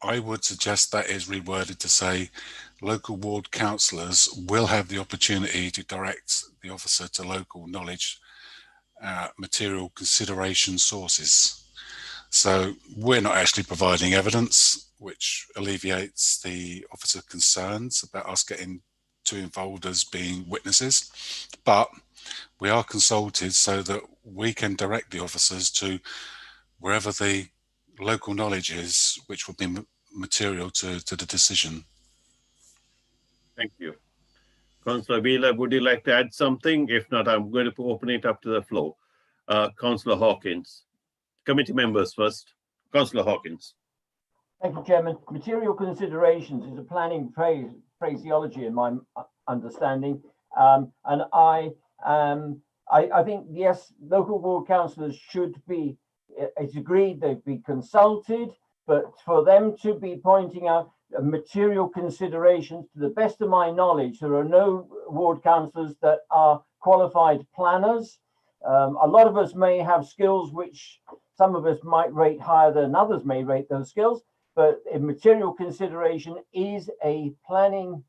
I would suggest that is reworded to say local ward councillors will have the opportunity to direct the officer to local knowledge, material consideration sources. So we're not actually providing evidence, which alleviates the officer concerns about us getting too involved as being witnesses, but we are consulted so that we can direct the officers to wherever the local knowledge is, which would be material to the decision. Thank you. Councillor Wheeler, would you like to add something? If not, I'm going to open it up to the floor. Councillor Hawkins. Committee members first. Councillor Hawkins. Thank you, Chairman. Material considerations is a planning phraseology in my understanding. And I think, yes, local ward councillors should be, it's agreed they'd be consulted, but for them to be pointing out material considerations, to the best of my knowledge, there are no ward councillors that are qualified planners. A lot of us may have skills which some of us might rate higher than others may rate those skills, but a material consideration is a planning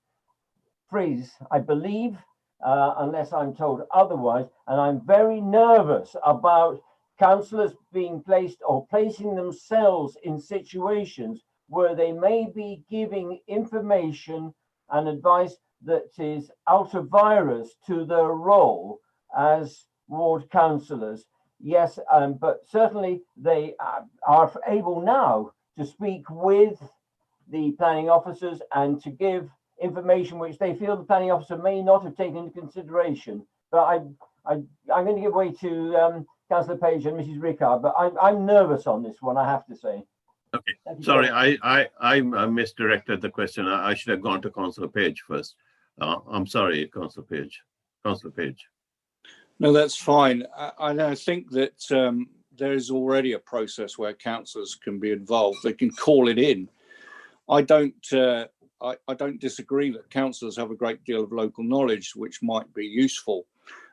phrase, I believe, unless I'm told otherwise. And I'm very nervous about councillors being placed or placing themselves in situations where they may be giving information and advice that is out of virus to their role as ward councillors. Yes, but certainly they are able now to speak with the planning officers and to give information which they feel the planning officer may not have taken into consideration. But I'm going to give way to Councillor Page and Mrs. Rickard, but I'm nervous on this one, I have to say. Okay, sorry, I misdirected the question. I should have gone to Councillor Page first. I'm sorry, Councillor Page. Councillor Page. No, that's fine. I think that there is already a process where councillors can be involved. They can call it in. I don't disagree that councillors have a great deal of local knowledge, which might be useful.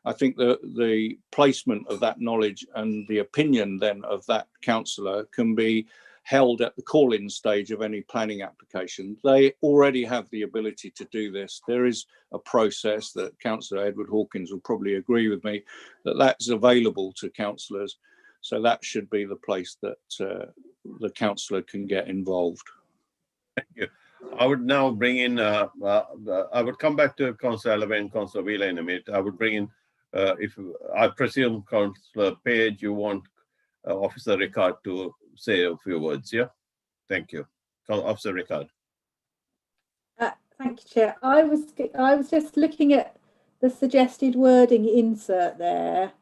I think that the placement of that knowledge and the opinion then of that councillor can be held at the call-in stage of any planning application. They already have the ability to do this. There is a process that Councillor Edward Hawkins will probably agree with me that that's available to councillors. So that should be the place that the councillor can get involved. Thank you. I would now bring in, I would come back to Councillor Allaway and Councillor Wheeler in a minute. I would bring in, if I presume Councillor Page, you want Officer Ricard to say a few words, yeah? Thank you. Officer Ricard. Thank you, Chair. I was just looking at the suggested wording insert there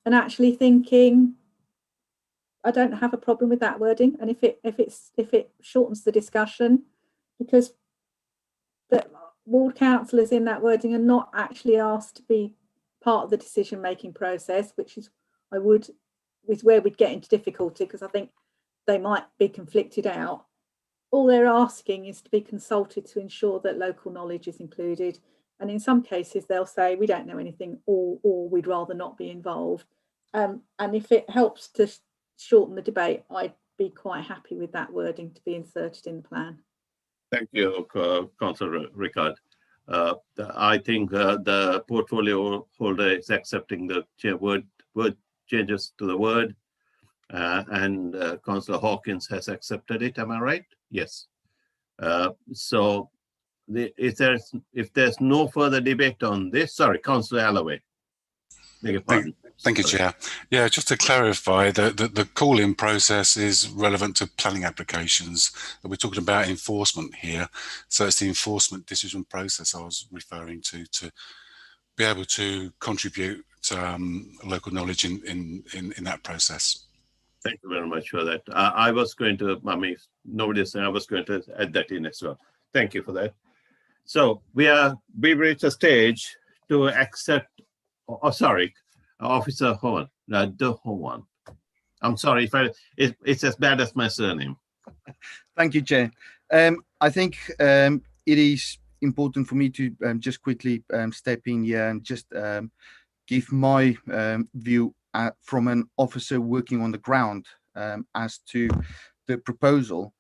and actually thinking, I don't have a problem with that wording, and if it shortens the discussion, because the ward councillors in that wording are not actually asked to be part of the decision-making process, which is where we'd get into difficulty, because I think they might be conflicted out. All they're asking is to be consulted to ensure that local knowledge is included, and in some cases they'll say we don't know anything, or we'd rather not be involved. And if it helps to shorten the debate, I'd be quite happy with that wording to be inserted in the plan. Thank you, Councillor Ricard. I think the portfolio holder is accepting the word changes to the word, and Councillor Hawkins has accepted it. Am I right? Yes. So if there's no further debate on this, sorry, Councillor Allaway. Beg your pardon. Thank you, Chair. Yeah, just to clarify, the call-in process is relevant to planning applications. We're talking about enforcement here. So it's the enforcement decision process I was referring to be able to contribute local knowledge in that process. Thank you very much for that. I was going to, I mean, nobody said I was going to add that in as well. Thank you for that. So we've reached a stage to accept, sorry, Officer Hovan, De Hovan. I'm sorry if it's as bad as my surname. Thank you, Chair. I think it is important for me to just quickly step in here and just give my view from an officer working on the ground as to the proposal.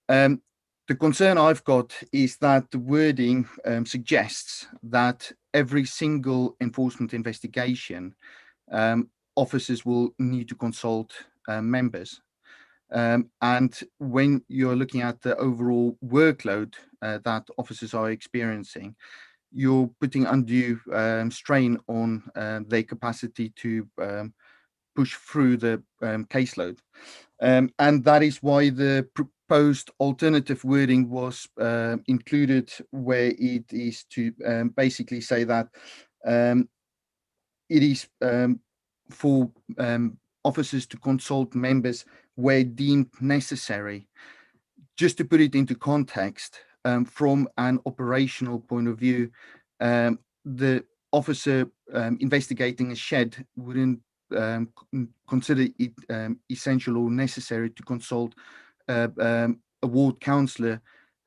The concern I've got is that the wording suggests that every single enforcement investigation, officers will need to consult members. And when you're looking at the overall workload that officers are experiencing, you're putting undue strain on their capacity to push through the caseload. And that is why the proposed alternative wording was included, where it is to basically say that it is for officers to consult members where deemed necessary. Just to put it into context, from an operational point of view, the officer investigating a shed wouldn't consider it essential or necessary to consult a ward councillor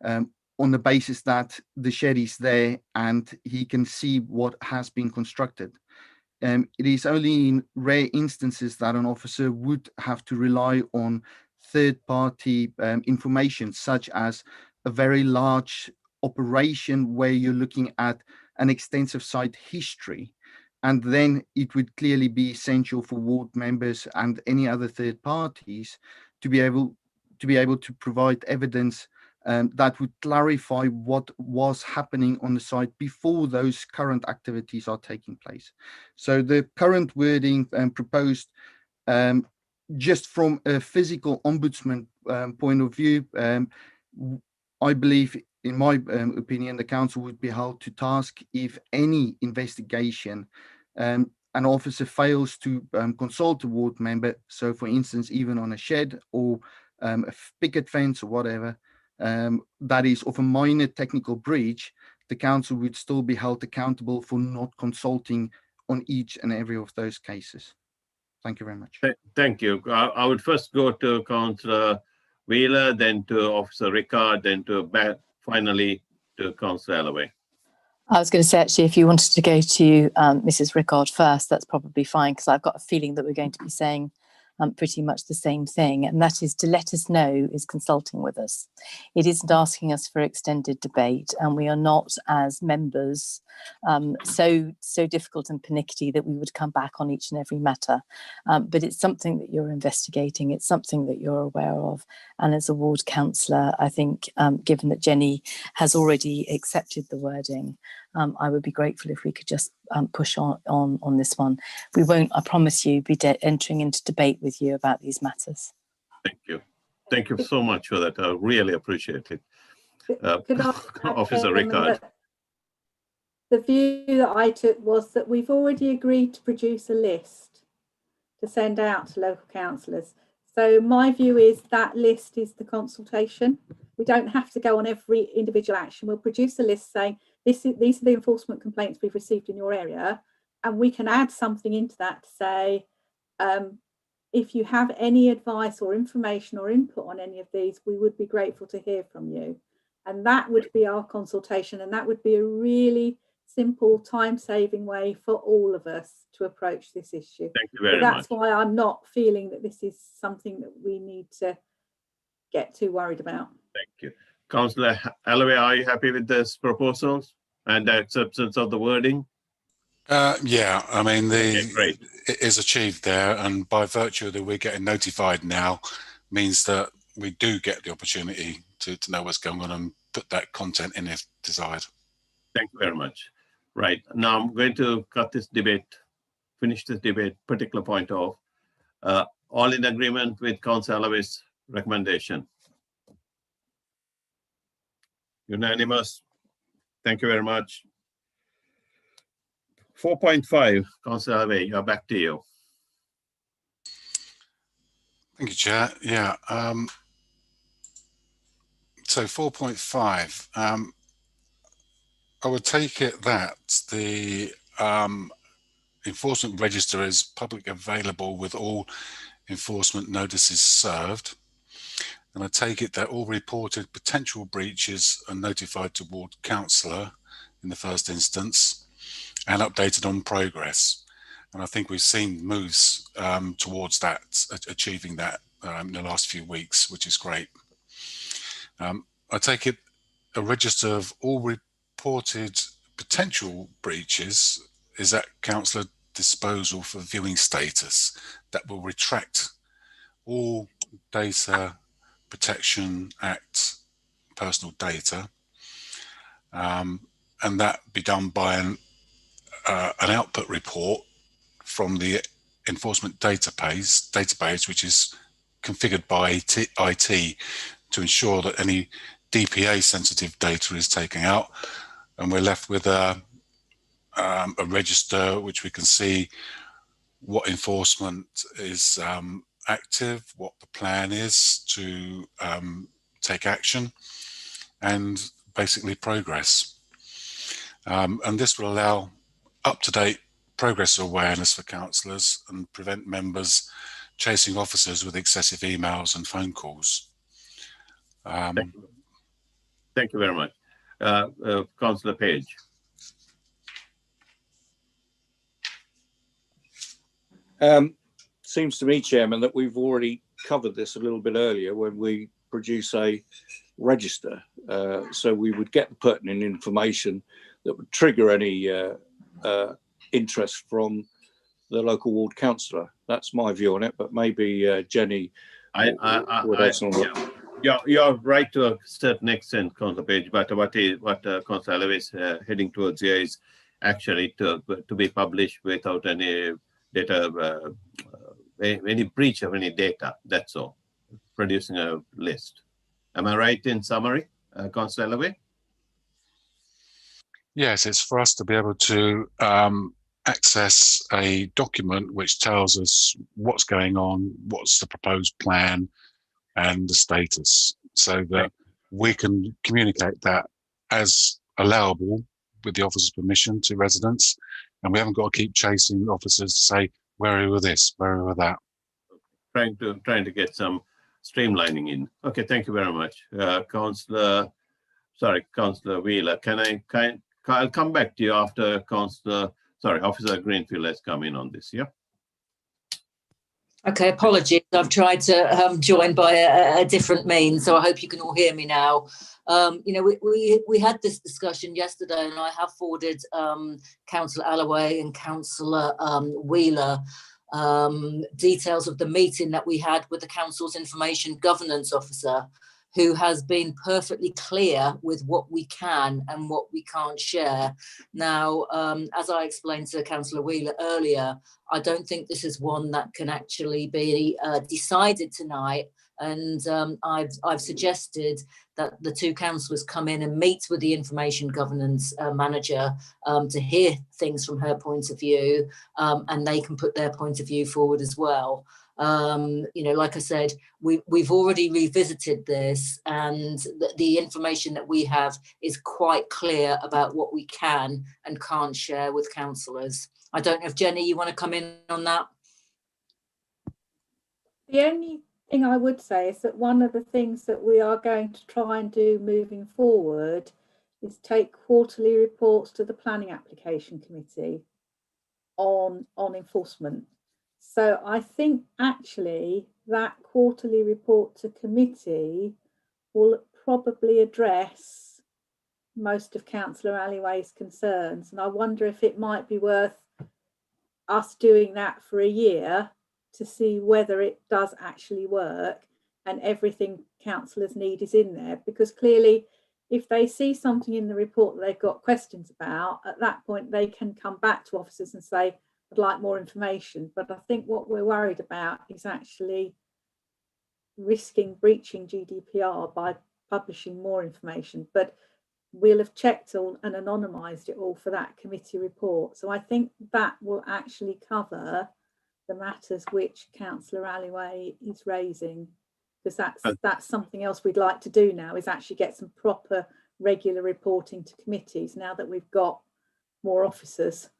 on the basis that the shed is there and he can see what has been constructed. It is only in rare instances that an officer would have to rely on third-party information, such as a very large operation where you're looking at an extensive site history. And then it would clearly be essential for ward members and any other third parties to be able to provide evidence that would clarify what was happening on the site before those current activities are taking place. So the current wording proposed, just from a physical ombudsman point of view, I believe, in my opinion, the council would be held to task if any investigation an officer fails to consult a ward member. So, for instance, even on a shed or a picket fence or whatever, that is of a minor technical breach, the council would still be held accountable for not consulting on each and every of those cases. Thank you very much. Thank you. I would first go to Councillor Wheeler, then to Officer Ricard, then to finally to Councillor Allaway. I was going to say, actually, if you wanted to go to Mrs. Ricard first, that's probably fine, because I've got a feeling that we're going to be saying pretty much the same thing, and that is to let us know is consulting with us. It isn't asking us for extended debate, and we are not, as members, so difficult and pernickety that we would come back on each and every matter. But it's something that you're investigating, it's something that you're aware of, and as a ward councillor, I think, given that Jenny has already accepted the wording, I would be grateful if we could just push on this one. We won't, I promise you, be entering into debate with you about these matters. Thank you. Thank you so much for that. I really appreciate it. Officer Rickard. The view that I took was that we've already agreed to produce a list to send out to local councillors. So my view is that list is the consultation. We don't have to go on every individual action. We'll produce a list saying these are the enforcement complaints we've received in your area, and we can add something into that to say, if you have any advice or information or input on any of these, we would be grateful to hear from you. And that would be our consultation, and that would be a really simple, time-saving way for all of us to approach this issue. Thank you very much. That's why I'm not feeling that this is something that we need to get too worried about. Thank you. Councillor Alloway, are you happy with this proposals and the acceptance of the wording? Yeah, I mean, great. It is achieved there, and by virtue that we're getting notified now means that we do get the opportunity to know what's going on and put that content in if desired. Thank you very much. Right, now I'm going to cut this debate, finish this debate, particular point off. All in agreement with Councillor Alloway's recommendation? Unanimous. Thank you very much. 4.5, Councillor Alloway, you're back to you. Thank you, Chair. Yeah. So 4.5, I would take it that the enforcement register is public available with all enforcement notices served. And I take it that all reported potential breaches are notified to ward councillor in the first instance and updated on progress. And I think we've seen moves towards that, achieving that in the last few weeks, which is great. I take it a register of all reported potential breaches is at councillor disposal for viewing status that will retract all Data Protection Act personal data, and that be done by an output report from the enforcement database, which is configured by IT to ensure that any DPA sensitive data is taken out, and we're left with a register which we can see what enforcement is active, what the plan is to take action, and basically progress. And this will allow up-to-date progress awareness for councillors and prevent members chasing officers with excessive emails and phone calls. Thank you very much. Councillor Page. Seems to me, Chairman, that we've already covered this a little bit earlier when we produce a register. So we would get the pertinent information that would trigger any interest from the local ward councillor. That's my view on it, but maybe Jenny would add some. You're right to a certain extent, Councillor Page, but what Councillor Alloway is heading towards here is actually to be published without any data, any breach of any data, that's all. Producing a list. Am I right in summary, Councillor Alloway? Yes, it's for us to be able to access a document which tells us what's going on, what's the proposed plan, and the status, so that we can communicate that as allowable with the officer's permission to residents, and we haven't got to keep chasing officers to say, where are you with this, where are you with that? Trying to get some streamlining in. Okay, thank you very much. Councillor Wheeler, I'll come back to you after Officer Greenfield has come in on this, yeah? Okay, apologies. I've tried to join by a different means, so I hope you can all hear me now. You know, we had this discussion yesterday, and I have forwarded Councillor Allaway and Councillor Wheeler details of the meeting that we had with the Council's Information Governance Officer, who has been perfectly clear with what we can and what we can't share. Now, as I explained to Councillor Wheeler earlier, I don't think this is one that can actually be decided tonight. And I've suggested that the two councillors come in and meet with the information governance manager to hear things from her point of view, and they can put their point of view forward as well. You know, like I said, we've already revisited this, and the information that we have is quite clear about what we can and can't share with councillors. I don't know if Jenny, you want to come in on that? The only thing I would say is that one of the things that we are going to try and do moving forward is take quarterly reports to the Planning Application Committee on enforcement. So I think actually that quarterly report to committee will probably address most of Councillor Allaway's concerns. And I wonder if it might be worth us doing that for a year to see whether it does actually work and everything councillors need is in there. Because clearly, if they see something in the report that they've got questions about, at that point they can come back to officers and say, I'd like more information. But I think what we're worried about is actually risking breaching GDPR by publishing more information. But we'll have checked all and anonymised it all for that committee report. So I think that will actually cover the matters which Councillor Allaway is raising, because that's something else we'd like to do now, is actually get some proper regular reporting to committees now that we've got more officers.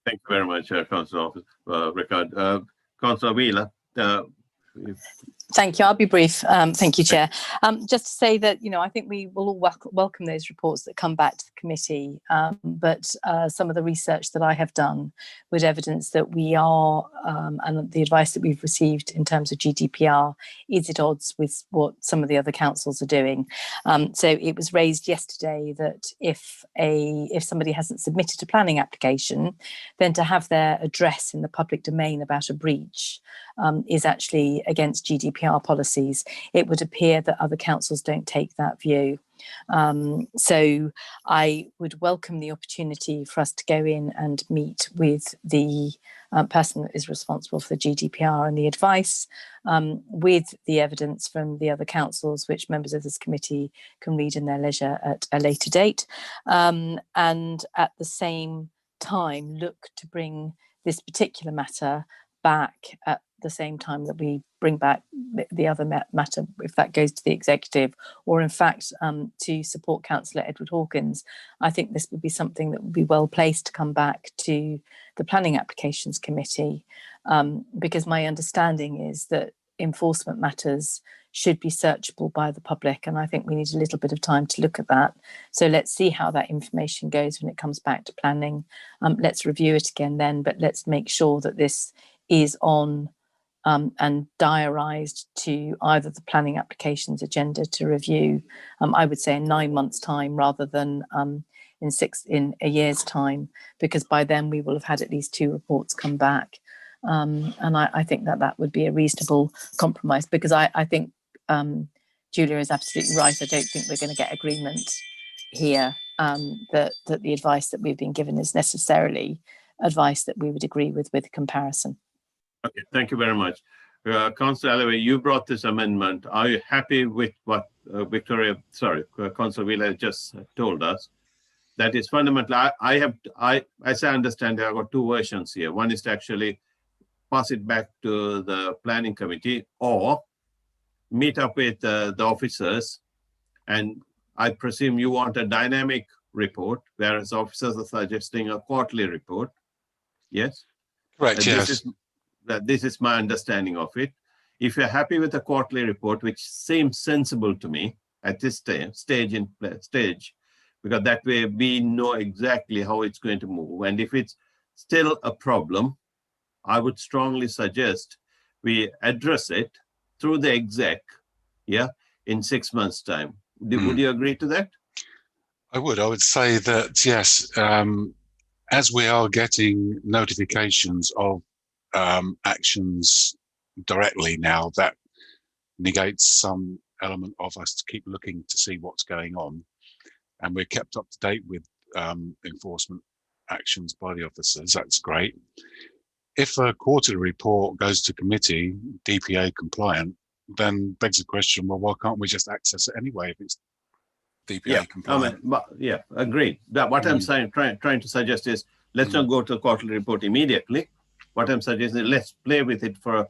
Thank you very much, Councillor Rickard. Councillor Wheeler. Thank you. I'll be brief. Thank you, Chair. Just to say that, you know, I think we will all welcome those reports that come back to the committee. But some of the research that I have done would evidence that we are, and the advice that we've received in terms of GDPR is at odds with what some of the other councils are doing. So it was raised yesterday that if somebody hasn't submitted a planning application, then to have their address in the public domain about a breach is actually against GDPR policies. It would appear that other councils don't take that view. So I would welcome the opportunity for us to go in and meet with the person that is responsible for the GDPR and the advice with the evidence from the other councils, which members of this committee can read in their leisure at a later date. And at the same time, look to bring this particular matter back at the same time that we bring back the other matter, if that goes to the executive, or in fact to support Councillor Edward Hawkins. I think this would be something that would be well placed to come back to the Planning Applications Committee, because my understanding is that enforcement matters should be searchable by the public, and I think we need a little bit of time to look at that. So let's see how that information goes when it comes back to planning. Let's review it again then, but let's make sure that this is on and diarised to either the planning applications agenda to review, I would say in 9 months' time rather than in a year's time, because by then we will have had at least 2 reports come back. And I think that would be a reasonable compromise, because I think Julia is absolutely right. I don't think we're going to get agreement here that the advice that we've been given is necessarily advice that we would agree with comparison. Okay, thank you very much. Councillor Allaway, you brought this amendment. Are you happy with what Councillor Wheeler just told us? That is fundamental. As I understand, I've got 2 versions here. One is to actually pass it back to the planning committee, or meet up with the officers, and I presume you want a dynamic report, whereas officers are suggesting a quarterly report. Yes? Correct, yes. This is my understanding of it. If you're happy with the quarterly report, which seems sensible to me at this stage, because that way we know exactly how it's going to move. And if it's still a problem, I would strongly suggest we address it through the exec, yeah, in 6 months' time. Would you agree to that? I would say that, yes, as we are getting notifications of actions directly now, that negates some element of us to keep looking to see what's going on. And we're kept up to date with enforcement actions by the officers. That's great. If a quarterly report goes to committee, DPA compliant, then begs the question, well, why can't we just access it anyway if it's DPA compliant? Yeah, agreed. That what I'm saying, trying to suggest is, let's not go to the quarterly report immediately. What I'm suggesting is let's play with it for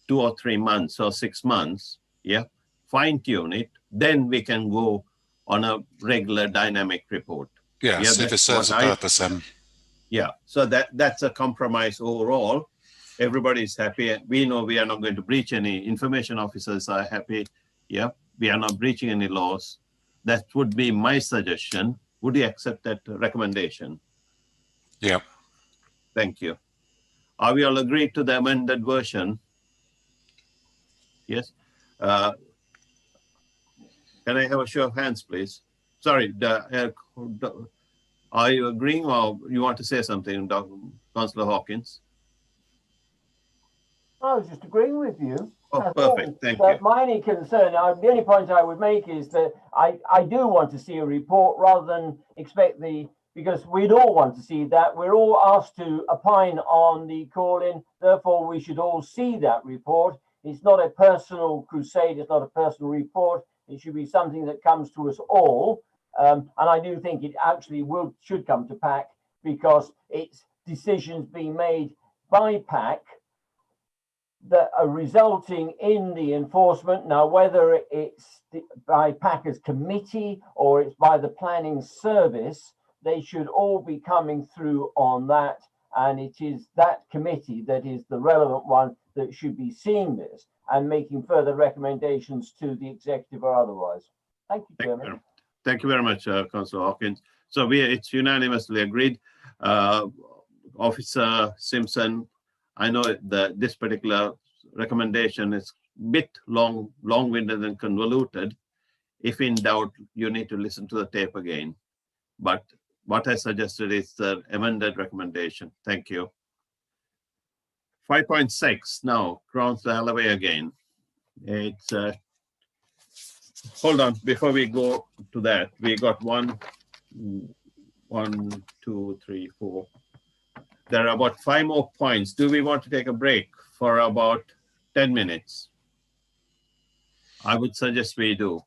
2 or 3 months or 6 months, yeah, fine tune it, then we can go on a regular dynamic report. Yeah, if it serves a purpose, then. Yeah, so that's a compromise overall. Everybody's happy, and we know we are not going to breach any. Information officers are happy. Yeah, we are not breaching any laws. That would be my suggestion. Would you accept that recommendation? Yeah. Thank you. Are we all agreed to the amended version? Yes. Can I have a show of hands, please? Sorry, are you agreeing, or you want to say something, Councillor Hawkins? I was just agreeing with you. Oh, perfect. Thank you. My only concern, the only point I would make is that I do want to see a report rather than expect because we'd all want to see that. We're all asked to opine on the call-in, therefore we should all see that report. It's not a personal crusade, it's not a personal report. It should be something that comes to us all. And I do think it actually should come to PAC, because it's decisions being made by PAC that are resulting in the enforcement. Now, whether it's by PAC as committee or it's by the planning service, they should all be coming through on that. And it is that committee that is the relevant one that should be seeing this and making further recommendations to the executive or otherwise. Thank you, Chairman. Thank you very much, Councillor Hawkins. So it's unanimously agreed. Officer Simpson, I know that this particular recommendation is a bit long-winded and convoluted. If in doubt, you need to listen to the tape again. But what I suggested is the amended recommendation. Thank you. 5.6 now, Councillor Allaway again. It's hold on, before we go to that, we got 1, 2, 3, 4. There are about 5 more points. Do we want to take a break for about 10 minutes? I would suggest we do.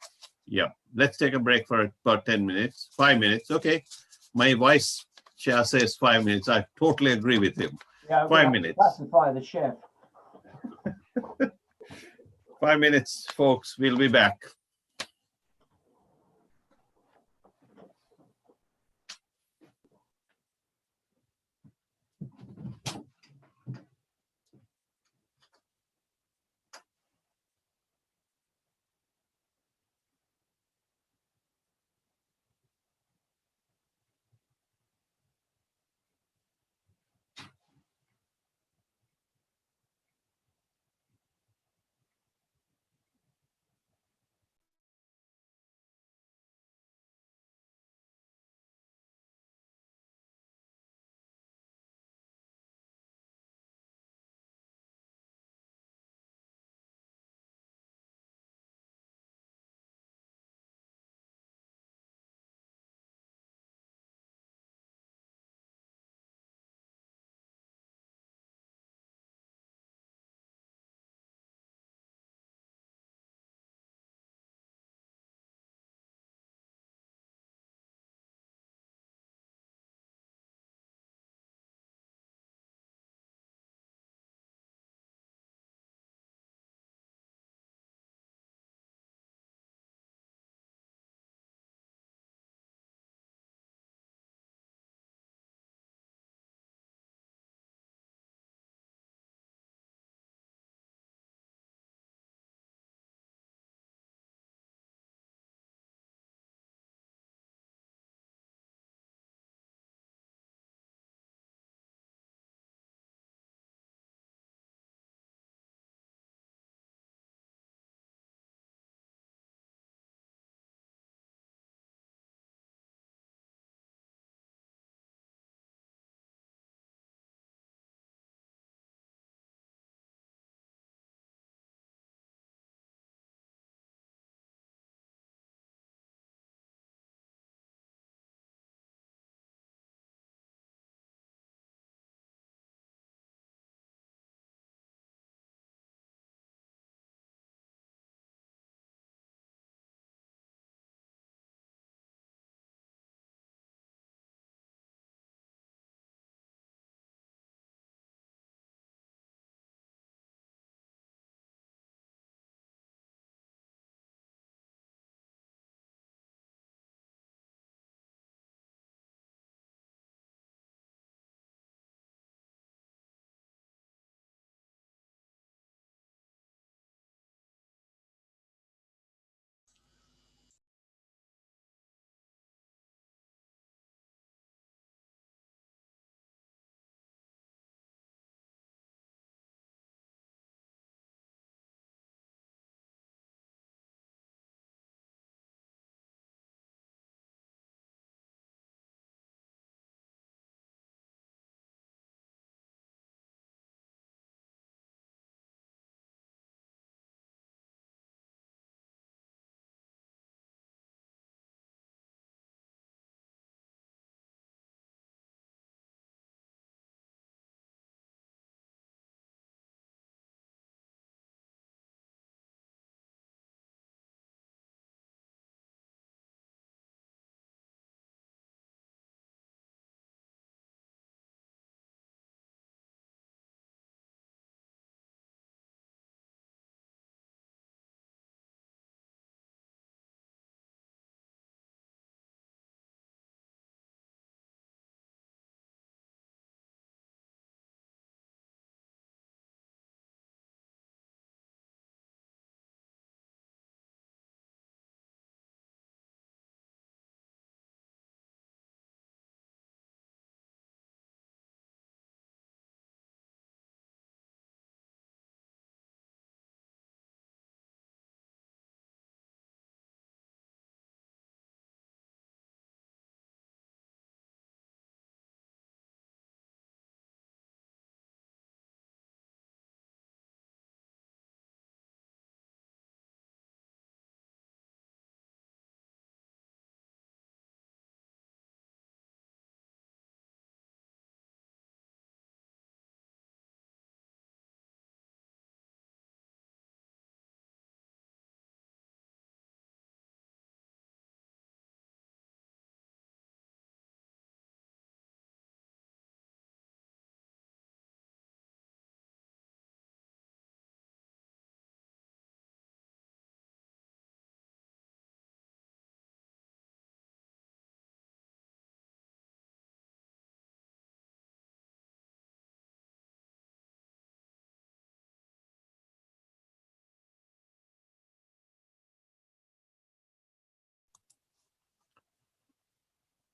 Yeah, let's take a break for about 10 minutes, 5 minutes. Okay, my vice chair says 5 minutes. I totally agree with him. Yeah, 5 minutes. Pacify the chef. 5 minutes, folks. We'll be back.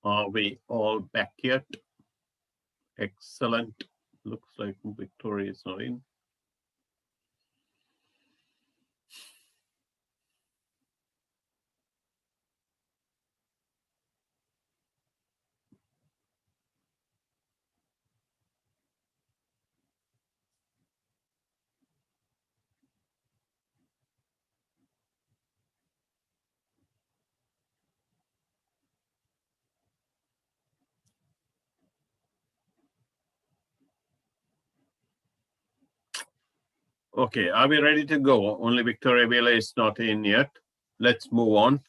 Are we all back yet? Excellent. Looks like Victoria is not in. Okay, are we ready to go? Only Victoria Villa is not in yet. Let's move on.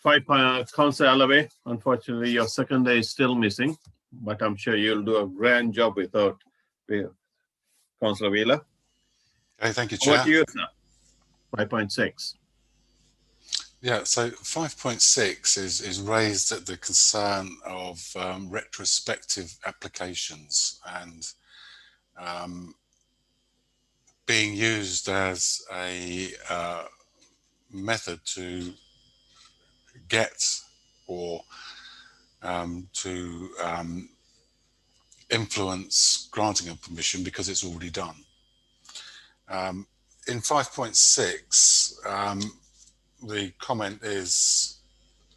Councillor Allaway, unfortunately, your second day is still missing, but I'm sure you'll do a grand job without Councillor Villa. Okay, thank you, Chair. What do you, sir? 5.6. Yeah, so 5.6 is raised at the concern of retrospective applications and being used as a method to get or to influence granting of permission because it's already done. In 5.6, the comment is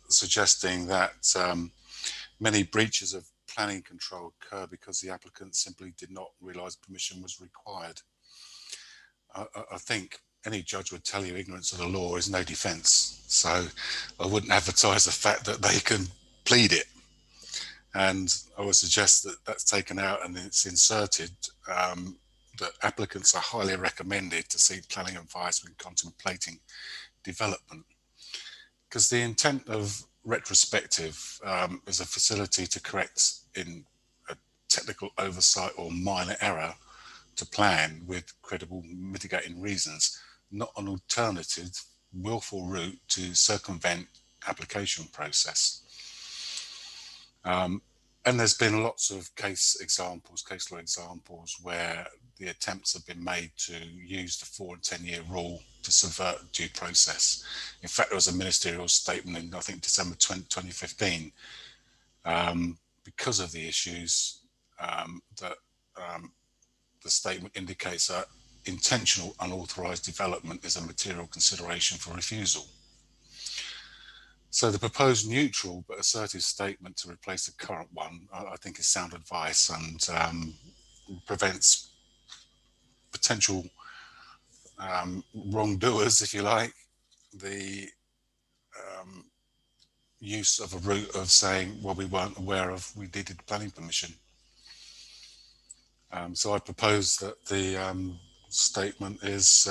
suggesting that many breaches of planning control occur because the applicant simply did not realise permission was required. I think any judge would tell you ignorance of the law is no defence, so I wouldn't advertise the fact that they can plead it. And I would suggest that that's taken out and it's inserted that applicants are highly recommended to seek planning advice when contemplating development. Because the intent of retrospective is a facility to correct in a technical oversight or minor error to plan with credible mitigating reasons, not an alternative willful route to circumvent application process. And there's been lots of case law examples where the attempts have been made to use the 4 and 10 year rule to subvert due process. In fact, there was a ministerial statement in, I think, December 2015, because of the issues that the statement indicates that intentional unauthorised development is a material consideration for refusal. So the proposed neutral but assertive statement to replace the current one, I think is sound advice and prevents potential wrongdoers, if you like, the use of a route of saying, well, we weren't aware of, we needed planning permission. So I propose that the statement is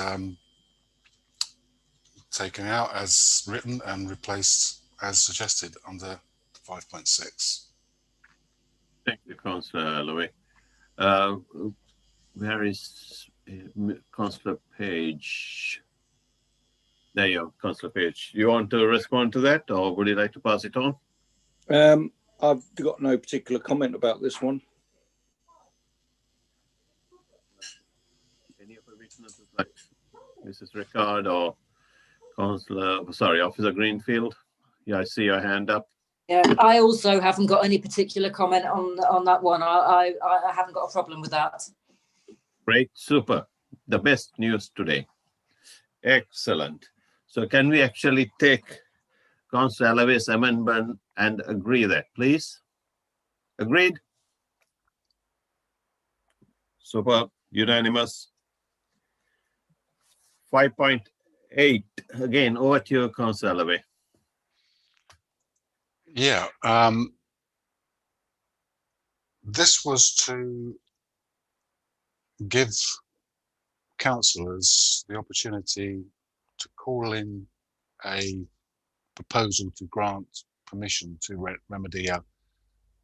taken out as written and replaced as suggested under 5.6. Thank you, Councillor Allaway. Where is Councillor Page? There you are, Councillor Page. You want to respond to that, or would you like to pass it on? I've got no particular comment about this one. Any of the witnesses, like Mrs. Rickard or Officer Greenfield? Yeah, I see your hand up. Yeah, I also haven't got any particular comment on that one. I haven't got a problem with that. Great, super. The best news today. Excellent. So can we actually take Councillor Allaway's amendment and agree that, please? Agreed? Super, unanimous. 5.8, again, over to you, Councillor Allaway. Yeah, this was to give councillors the opportunity to call in a proposal to grant permission to remedy a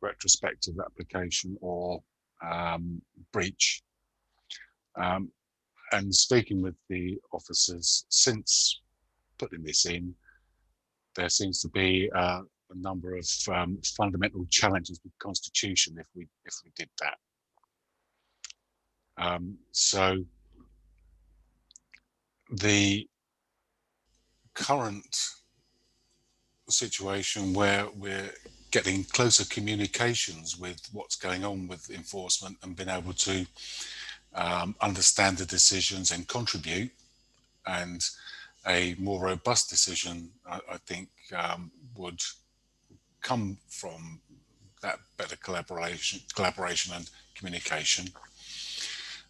retrospective application or breach. And speaking with the officers since putting this in, there seems to be a number of fundamental challenges with the Constitution if we did that. So the current situation where we're getting closer communications with what's going on with enforcement and being able to understand the decisions and contribute, and a more robust decision, I think, would come from that better collaboration and communication.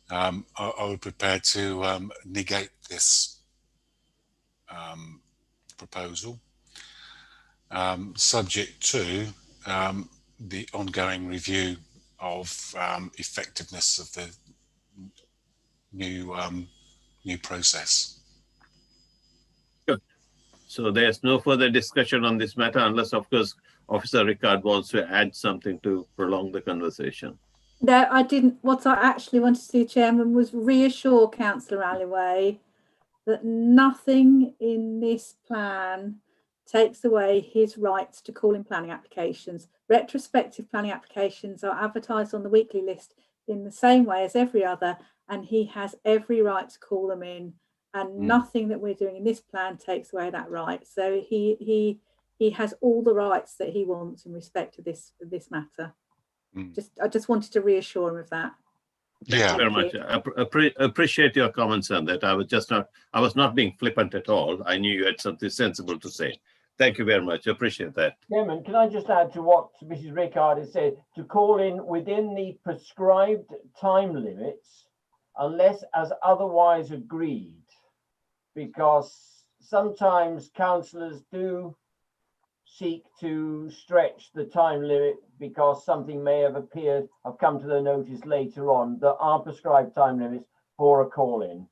I would prepare to negate this proposal, subject to the ongoing review of effectiveness of the new process. Good. So there's no further discussion on this matter, unless, of course, Officer Ricard wants to add something to prolong the conversation. No, I didn't. What I actually wanted to do, Chairman, was reassure Councillor Alloway that nothing in this plan takes away his rights to call in planning applications. Retrospective planning applications are advertised on the weekly list in the same way as every other, and he has every right to call them in, and nothing that we're doing in this plan takes away that right. So he has all the rights that he wants in respect to this matter. I just wanted to reassure him of that. Thank you very much. I appreciate your comments on that. I was not being flippant at all. I knew you had something sensible to say. Thank you very much. I appreciate that. Chairman, can I just add to what Mrs. Ricard has said, to call in within the prescribed time limits, unless as otherwise agreed, because sometimes councillors do seek to stretch the time limit because something may have come to their notice later on. There are prescribed time limits for a call-in.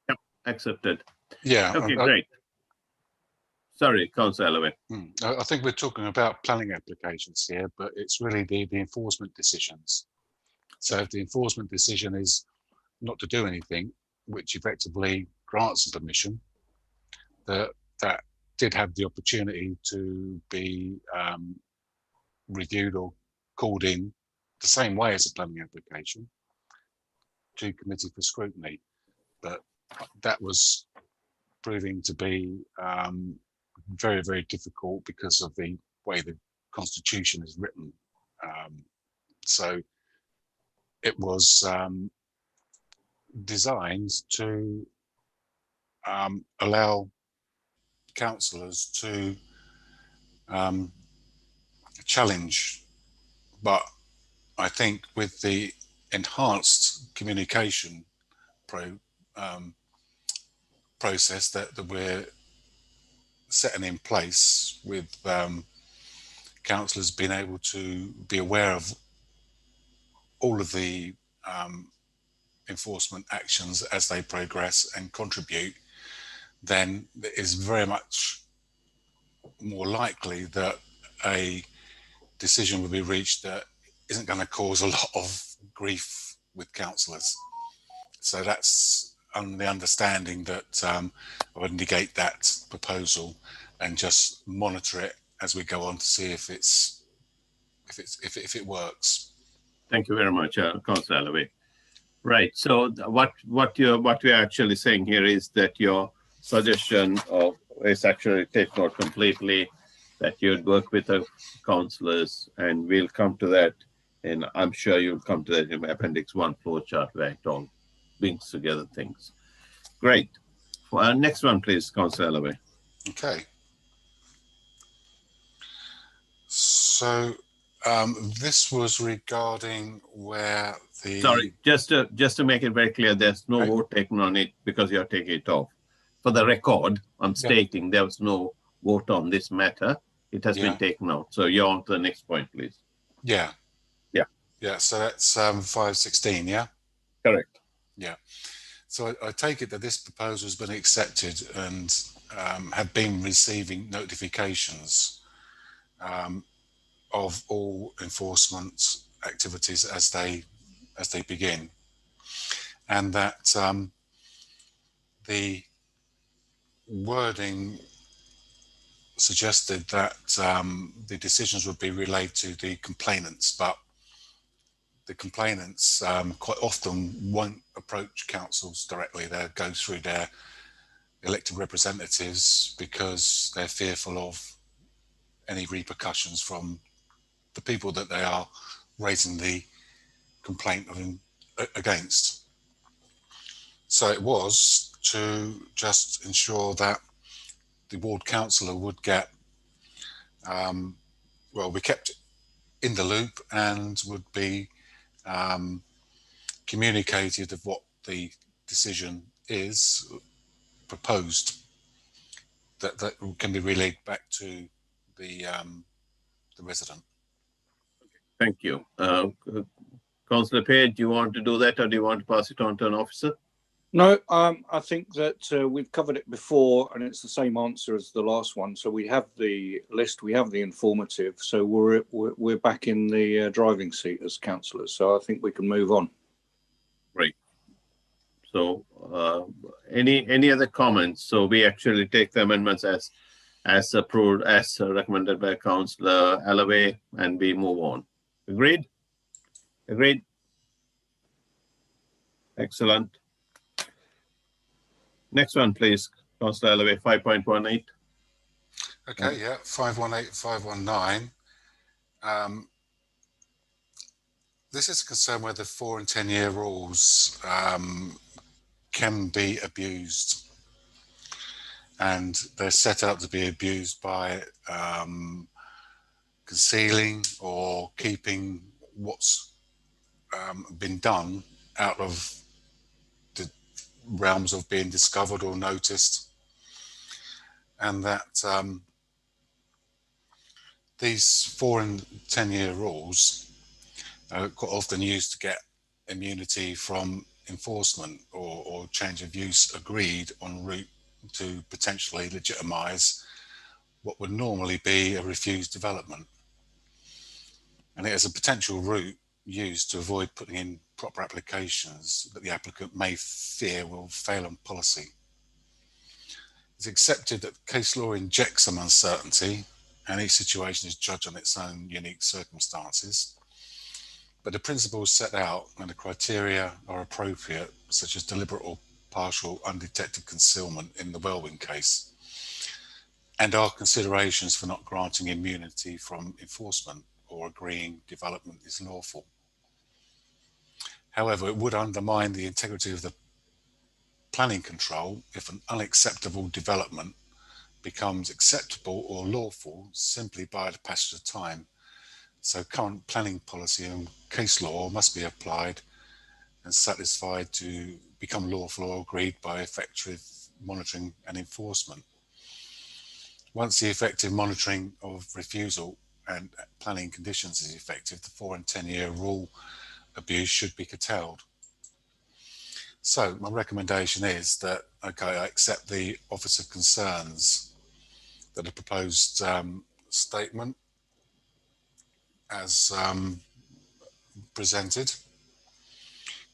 Yep, accepted. Yeah. Okay, great. Sorry, Councillor Alloway. I think we're talking about planning applications here, but it's really the enforcement decisions. So if the enforcement decision is not to do anything, which effectively grants a permission, that did have the opportunity to be reviewed or called in the same way as a planning application to committee for scrutiny, but that was proving to be very, very difficult because of the way the Constitution is written. So it was designed to allow councillors to challenge, but I think with the enhanced communication process that we're setting in place, with councillors being able to be aware of all of the enforcement actions as they progress and contribute, then it is very much more likely that a decision will be reached that isn't going to cause a lot of grief with councillors. So that's the understanding that I would negate that proposal and just monitor it as we go on to see if it works. Thank you very much, Councillor Alloway. Right. So what we're actually saying here is that your suggestion is actually taken out completely, that you'd work with the councillors, and we'll come to that, and I'm sure you'll come to that in Appendix 1 flow chart where it all brings together things. Great. Next one, please, Councillor Alloway. Okay. So this was regarding where the... Sorry, just to make it very clear, there's no vote taken on it because you're taking it off. For the record, I'm stating there was no vote on this matter. It has been taken out. So you're on to the next point, please. Yeah. Yeah. Yeah, so that's 516, yeah? Correct. Yeah. So I take it that this proposal has been accepted and have been receiving notifications of all enforcement activities as they begin, and that the wording suggested that the decisions would be relayed to the complainants, but the complainants quite often won't approach councils directly. They'll go through their elected representatives because they're fearful of any repercussions from the people that they are raising the complaint against. So it was to just ensure that the ward councillor would get, well, we kept in the loop and would be communicated of what the decision is proposed, that can be relayed back to the resident. Thank you. Councillor Page, do you want to do that, or do you want to pass it on to an officer? No, I think that we've covered it before, and it's the same answer as the last one. So we have the list, we have the informative, so we're back in the driving seat as councillors. So I think we can move on. Right. So any other comments? So we actually take the amendments as approved, as recommended by Councillor Allaway, and we move on. Agreed? Agreed. Excellent. Next one, please, Councillor Allaway, 5.18. Okay, yeah, 518, 519. This is a concern where the 4 and 10-year rules can be abused, and they're set out to be abused by concealing or keeping what's been done out of the realms of being discovered or noticed, and that these 4 and 10-year rules are quite often used to get immunity from enforcement or change of use agreed en route to potentially legitimise what would normally be a refused development. And it is a potential route used to avoid putting in proper applications that the applicant may fear will fail on policy. It's accepted that case law injects some uncertainty and each situation is judged on its own unique circumstances. But the principles set out and the criteria are appropriate, such as deliberate or partial undetected concealment in the Welwyn case, and are considerations for not granting immunity from enforcement or agreeing development is lawful. However, it would undermine the integrity of the planning control if an unacceptable development becomes acceptable or lawful simply by the passage of time. So current planning policy and case law must be applied and satisfied to become lawful or agreed by effective monitoring and enforcement. Once the effective monitoring of refusal and planning conditions is effective, the 4 and 10-year rule abuse should be curtailed. So my recommendation is that, okay, I accept the officer concerns that the proposed statement as presented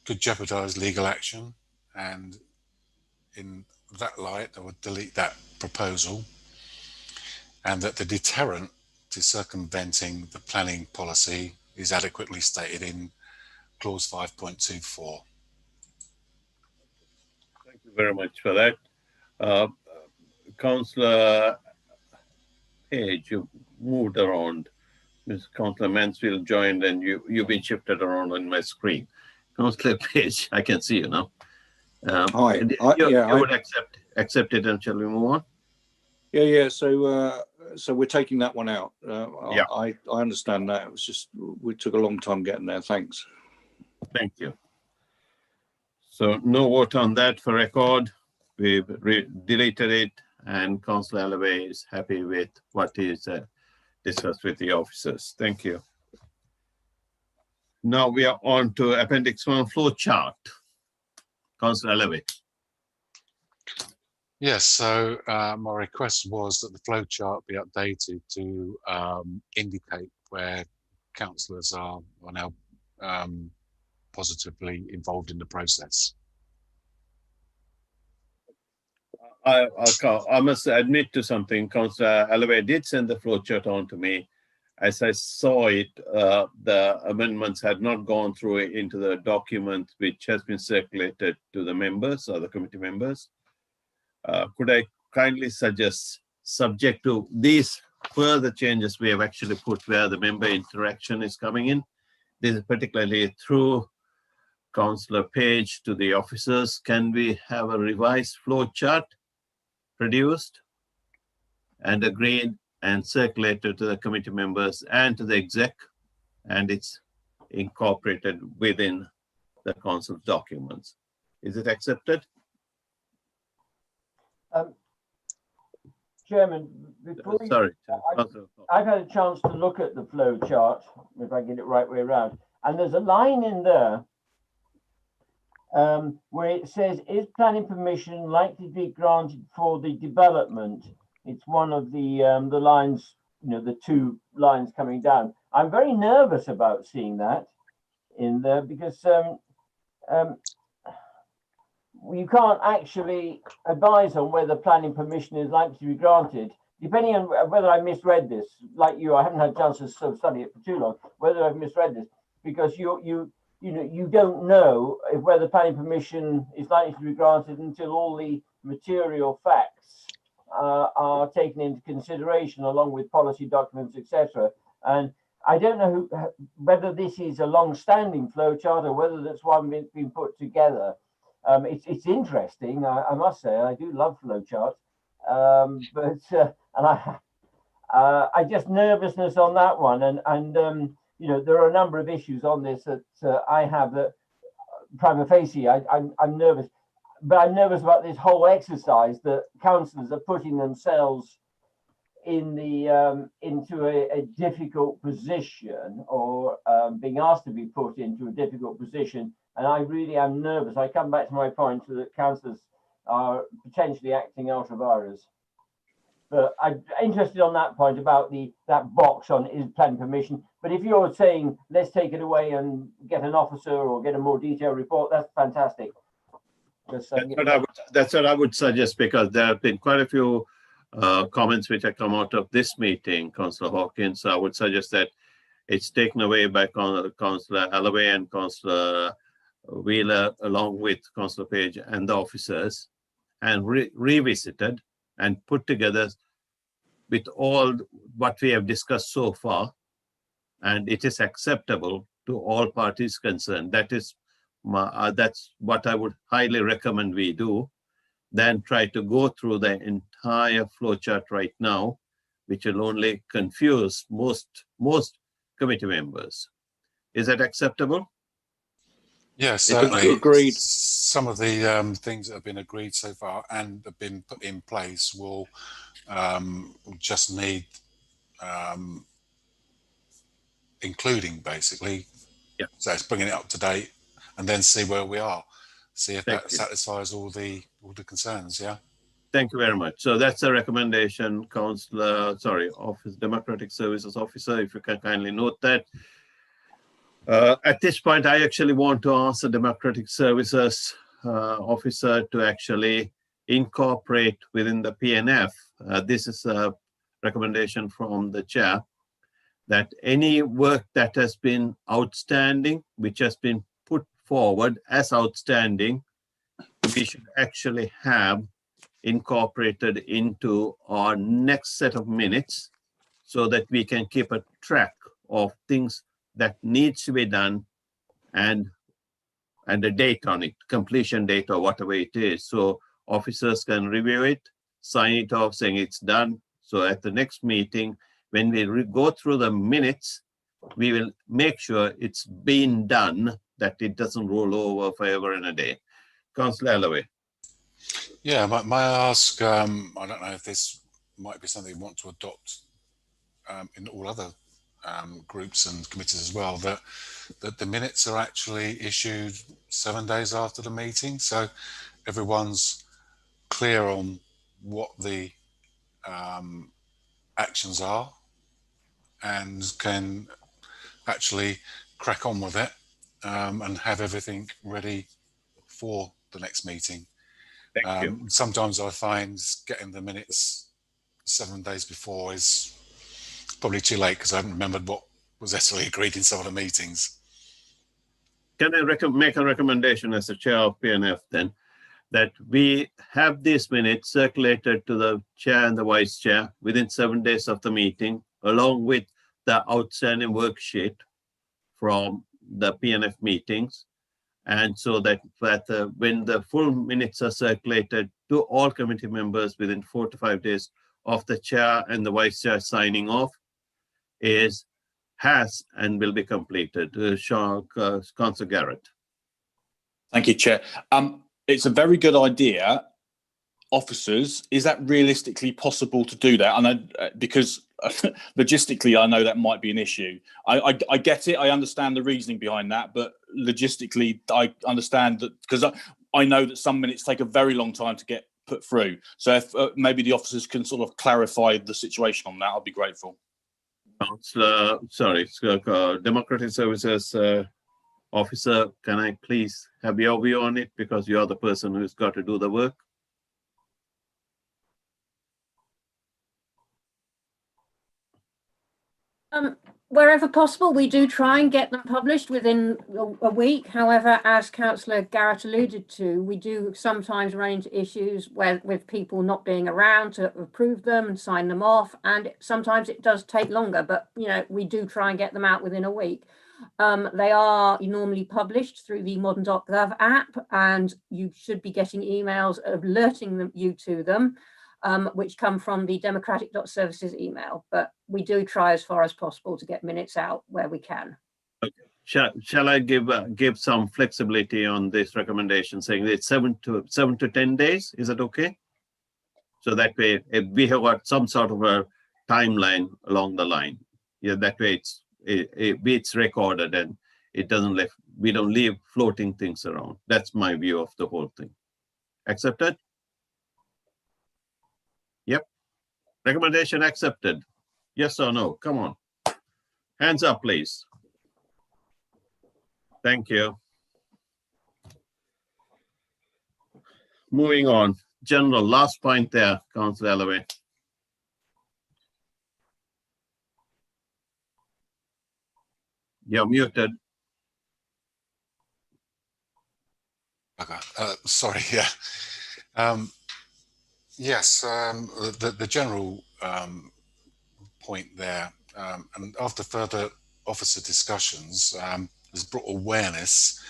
could jeopardise legal action, and in that light I would delete that proposal, and that the deterrent to circumventing the planning policy is adequately stated in clause 5.24. Thank you very much for that. Councillor Page, you moved around. Ms. Councillor Mansfield joined and you've been shifted around on my screen. Councillor Page, I can see you now. Hi. You would accept it, and shall we move on? Yeah. So we're taking that one out. Yeah. I understand that. It was just, we took a long time getting there. Thanks. Thank you. So no vote on that for record. We've deleted it, and Councillor Allaway is happy with what is discussed with the officers. Thank you. Now we are on to Appendix 1 flow chart. Councillor Allaway. Yes, so my request was that the flow chart be updated to indicate where councillors are now positively involved in the process. I must admit to something. Councillor Allaway did send the flowchart on to me. As I saw it, the amendments had not gone through into the document which has been circulated to the members or the committee members. Could I kindly suggest, subject to these further changes we have actually put where the member interaction is coming in, this is particularly through Councillor Page to the officers, can we have a revised flow chart produced and agreed and circulated to the committee members and to the exec, and it's incorporated within the council documents? Is it accepted? Chairman, before Sorry, I've had a chance to look at the flow chart, if I get it right way around, and there's a line in there where it says, is planning permission likely to be granted for the development? It's one of the lines, you know, the two lines coming down. I'm very nervous about seeing that in there because you can't actually advise on whether planning permission is likely to be granted, depending on whether I misread this. Like you, I haven't had a chance to sort of study it for too long, whether I've misread this, because you don't know if whether planning permission is likely to be granted until all the material facts are taken into consideration, along with policy documents, etc. And I don't know whether this is a long-standing flowchart or whether that's one being put together. It's interesting, I must say. I do love flowcharts, but I just nervousness on that one, and you know, there are a number of issues on this that I have that prima facie I'm nervous, but I'm nervous about this whole exercise that councillors are putting themselves in the into a difficult position, or being asked to be put into a difficult position. And I really am nervous. I come back to my point that councillors are potentially acting out of hours. But I'm interested on that point about that box on is planning permission. But if you're saying let's take it away and get an officer or get a more detailed report, that's fantastic. That's what I would suggest, because there have been quite a few comments which have come out of this meeting, Councillor Hawkins. So I would suggest that it's taken away by Councillor Allaway and Councillor Wheeler, along with Councillor Page and the officers, and revisited and put together with all what we have discussed so far, and it is acceptable to all parties concerned. That is that's what I would highly recommend we do, than try to go through the entire flowchart right now, which will only confuse most committee members. Is that acceptable? Yes, certainly. Agreed. Some of the things that have been agreed so far and have been put in place will just need including, basically. Yeah. So it's bringing it up to date, and then see where we are. See if that satisfies all the concerns. Yeah. Thank you very much. So that's a recommendation, Office Democratic Services Officer, if you can kindly note that. At this point, I actually want to ask the Democratic Services Officer to actually incorporate within the PNF. This is a recommendation from the chair, that any work that has been outstanding, which has been put forward as outstanding, we should actually have incorporated into our next set of minutes, so that we can keep a track of things that needs to be done, and a date on it, completion date or whatever it is. So officers can review it, sign it off saying it's done. So at the next meeting, when we go through the minutes, we will make sure it's been done, that it doesn't roll over forever and a day. Councillor Allaway. Yeah, may I ask, I don't know if this might be something you want to adopt in all other groups and committees as well, that the minutes are actually issued 7 days after the meeting, so everyone's clear on what the actions are and can actually crack on with it and have everything ready for the next meeting. Thank you. Sometimes I find getting the minutes 7 days before is probably too late, because I haven't remembered what was actually agreed in some of the meetings. Can I make a recommendation as the chair of PNF then? that we have these minutes circulated to the chair and the vice chair within 7 days of the meeting, along with the outstanding worksheet from the PNF meetings. And so that when the full minutes are circulated to all committee members within 4 to 5 days of the chair and the vice chair signing off, has and will be completed. Councillor Garrett. Thank you, Chair. It's a very good idea. Officers, is that realistically possible to do that? I know because logistically, I know that might be an issue. I get it. I understand the reasoning behind that, but logistically, I understand that because I know that some minutes take a very long time to get put through. So if maybe the officers can sort of clarify the situation on that, I'll be grateful. Councillor, sorry, Democratic Services Officer, can I please have your view on it, because you are the person who's got to do the work? Wherever possible, we do try and get them published within a week. However, as Councillor Garrett alluded to, we do sometimes run into issues with people not being around to approve them and sign them off, and sometimes it does take longer, but we do try and get them out within a week. They are normally published through the modern.gov app, and you should be getting emails alerting you to them, which come from the democratic.services email. But we do try as far as possible to get minutes out where we can. Okay. Shall I give some flexibility on this recommendation, saying it's 7 to 10 days? Is that okay? So that way, if we have got some sort of a timeline along the line, that way it's recorded and it doesn't we don't leave floating things around. That's my view of the whole thing. Accepted? Yep. Recommendation accepted. Yes or no? Come on. Hands up, please. Thank you. Moving on. General, last point there, Councillor Allaway. You're muted. Okay. Sorry, yeah. Yes, the general point there, and after further officer discussions, has brought awareness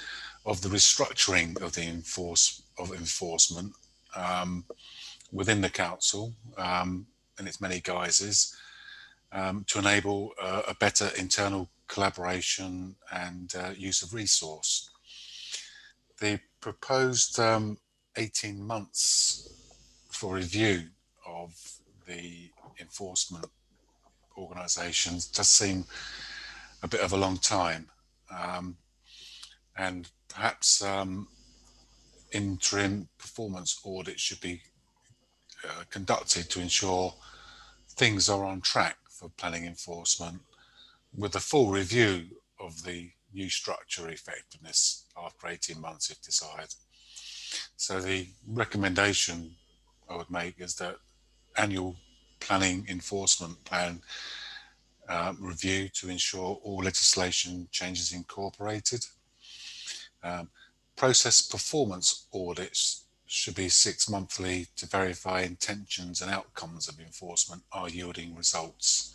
of the restructuring of the enforcement within the council in its many guises to enable a better internal collaboration and use of resource. The proposed 18 months for review of the enforcement organisations does seem a bit of a long time, and perhaps interim performance audits should be conducted to ensure things are on track for planning enforcement, with a full review of the new structure effectiveness after 18 months if desired. So the recommendation I would make is that annual planning enforcement plan review to ensure all legislation changes incorporated. Process performance audits should be 6 monthly to verify intentions and outcomes of enforcement are yielding results.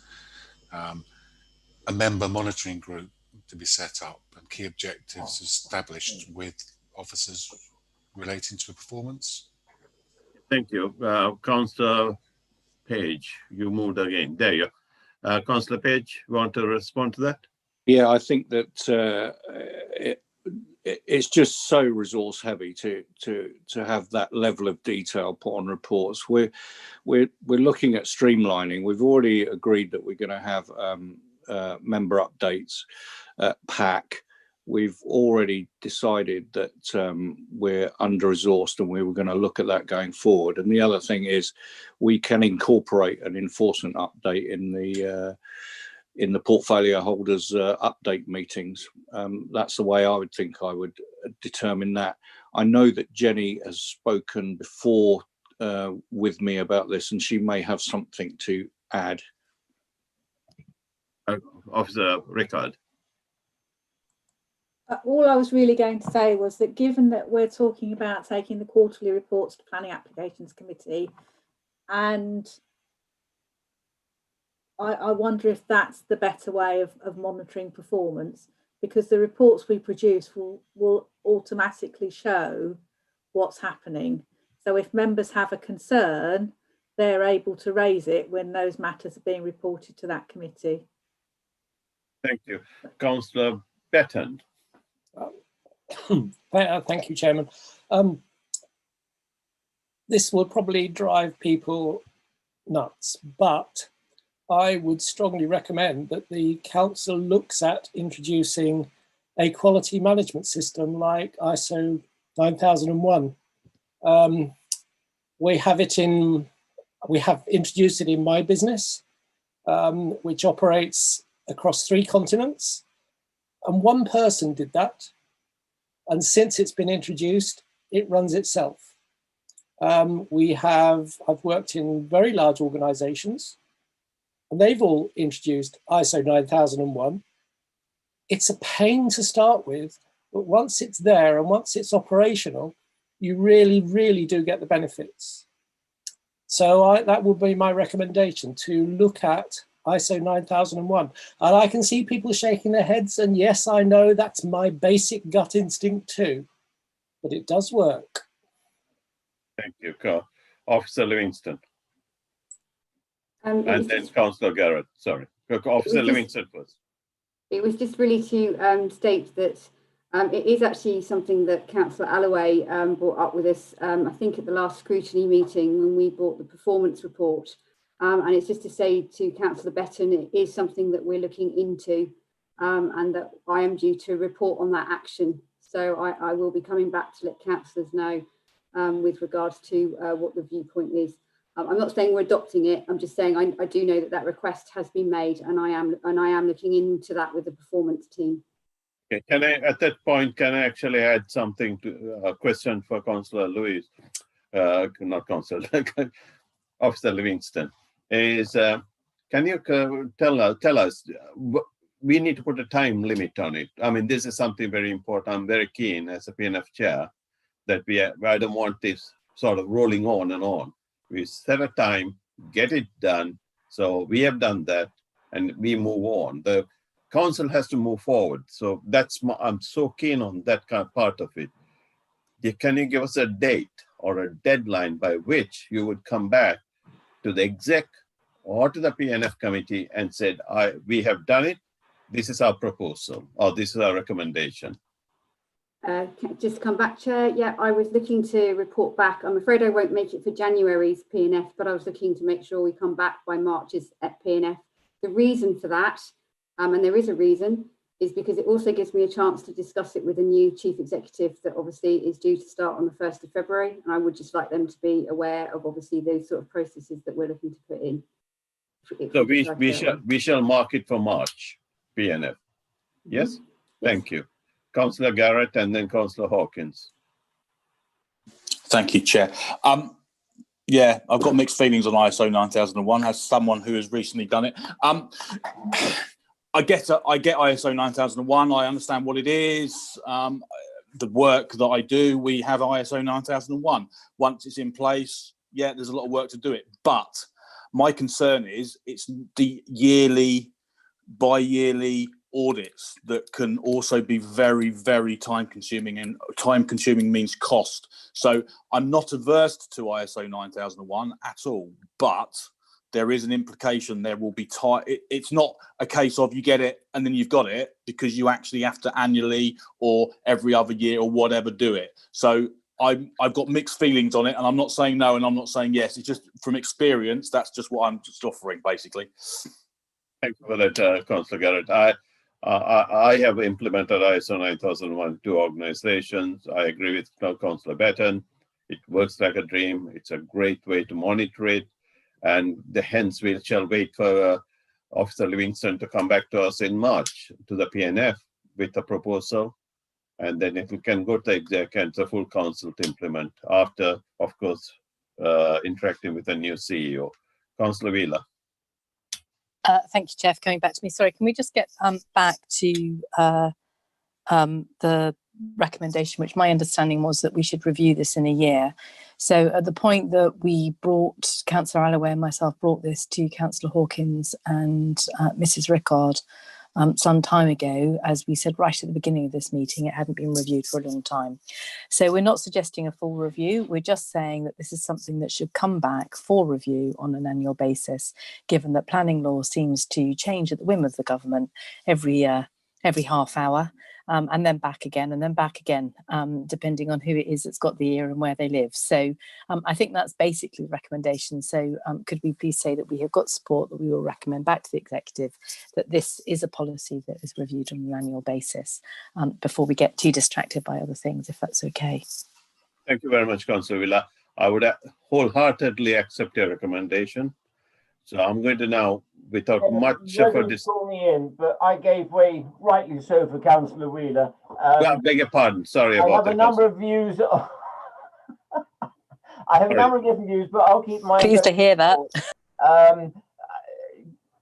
A member monitoring group to be set up and key objectives established with officers relating to performance. Thank you. Councillor Page, you moved again. There you are. Councillor Page, you want to respond to that? Yeah, I think that it's just so resource heavy to have that level of detail put on reports. We're looking at streamlining. We've already agreed that we're going to have member updates pack. We've already decided that we're under-resourced and we were going to look at that going forward. And the other thing is we can incorporate an enforcement update in the portfolio holders update meetings. That's the way I would think I would determine that. I know that Jenny has spoken before with me about this, and she may have something to add. Officer Rickard. All I was really going to say was that given that we're talking about taking the quarterly reports to Planning Applications Committee, and I wonder if that's the better way of monitoring performance, because the reports we produce will automatically show what's happening. So if members have a concern, they're able to raise it when those matters are being reported to that committee. Thank you. Councillor Betton. Thank you, Chairman. This will probably drive people nuts, but I would strongly recommend that the council looks at introducing a quality management system like ISO 9001. We have introduced it in my business, which operates across 3 continents, and 1 person did that. And since it's been introduced, it runs itself. I've worked in very large organizations, and they've all introduced ISO 9001. It's a pain to start with, but once it's there and once it's operational, you really, really do get the benefits. So that would be my recommendation, to look at ISO 9001. And I can see people shaking their heads, and yes, I know that's my basic gut instinct too, but it does work. Thank you, Officer Livingston. And then Councillor Garrett, sorry. Officer Livingston first. It was just really to state that it is actually something that Councillor Allaway brought up with us, I think at the last scrutiny meeting when we brought the performance report. And it's just to say to Councillor Betton, it is something that we're looking into, and that I am due to report on that action. So I will be coming back to let councillors know with regards to what the viewpoint is. I'm not saying we're adopting it. I'm just saying I do know that request has been made, and I am looking into that with the performance team. Okay, can I at that point actually add something to a question for Councillor Louise, not Councillor, Officer Livingston, is can you tell us, we need to put a time limit on it. I mean, this is something very important. I'm very keen as a PNF chair that I don't want this sort of rolling on and on. We set a time, get it done. So we have done that, and we move on. The council has to move forward. So I'm so keen on that kind of part of it. Can you give us a date or a deadline by which you would come back to the exec or to the PNF committee and said, we have done it, this is our proposal, or this is our recommendation? Just come back, Chair. Yeah, I was looking to report back. I'm afraid I won't make it for January's PNF, but I was looking to make sure we come back by March's at PNF. The reason for that, and there is a reason, is because it also gives me a chance to discuss it with a new chief executive that obviously is due to start on the 1st of February. And I would just like them to be aware of obviously those sort of processes that we're looking to put in. So we shall mark it for March, PNF. Yes? Mm-hmm. Thank you. Councillor Garrett and then Councillor Hawkins. Thank you, Chair. Yeah, I've got mixed feelings on ISO 9001 as someone who has recently done it. I get ISO 9001. I understand what it is. The work that I do, we have ISO 9001. Once it's in place, yeah, there's a lot of work to do it. But my concern is it's the yearly, bi-yearly audits that can also be very, very time consuming, and time consuming means cost. So I'm not averse to ISO 9001 at all, but there is an implication there will be time. It's not a case of you get it and then you've got it, because you actually have to annually or every other year or whatever do it. So I've got mixed feelings on it, and I'm not saying no and I'm not saying yes. It's just from experience, that's just what I'm just offering, basically. Thank you for that, Councillor Garrett. I have implemented ISO 9001 to organizations. I agree with Councillor Betton. It works like a dream. It's a great way to monitor it. And hence we shall wait for Officer Livingston to come back to us in March to the PNF with a proposal. And then if we can go to the exec and the full council to implement after, of course, interacting with the new CEO. Councillor Wheeler. Thank you, Jeff. Coming back to me. Sorry, can we just get back to the recommendation, which my understanding was that we should review this in a year. So at the point that we brought, Councillor Allaway and myself brought this to Councillor Hawkins and Mrs. Rickard some time ago, as we said right at the beginning of this meeting, it hadn't been reviewed for a long time. So we're not suggesting a full review. We're just saying that this is something that should come back for review on an annual basis, given that planning law seems to change at the whim of the government every half hour. And then back again, depending on who it is that's got the ear and where they live. So I think that's basically the recommendation. So could we please say that we have got support, that we will recommend back to the executive that this is a policy that is reviewed on an annual basis before we get too distracted by other things, if that's okay. Thank you very much, Councillor Villa. I would wholeheartedly accept your recommendation. So I'm going to now, without much of a call me in, but I gave way, rightly so, for Councillor Wheeler. I beg your pardon. Sorry about that. I have a number of views. I have a number of different views, but I'll keep mine. Pleased to hear that.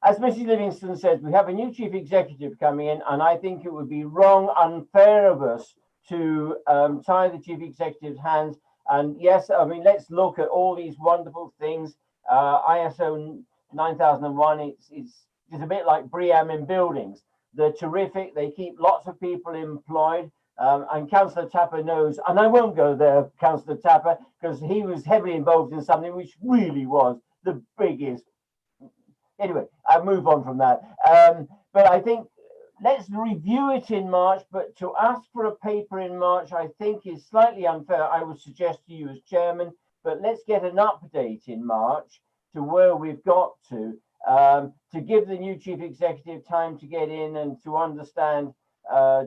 As Mrs. Livingston says, we have a new chief executive coming in, and I think it would be wrong, unfair of us to tie the chief executive's hands. And yes, I mean, let's look at all these wonderful things. ISO 9001, it's a bit like BREEAM in buildings. They're terrific. They keep lots of people employed. And Councillor Tapper knows, and I won't go there, Councillor Tapper, because he was heavily involved in something which really was the biggest. Anyway, I'll move on from that. But I think let's review it in March, but to ask for a paper in March, I think is slightly unfair. I would suggest to you as chairman, but let's get an update in March to where we've got to give the new chief executive time to get in and to understand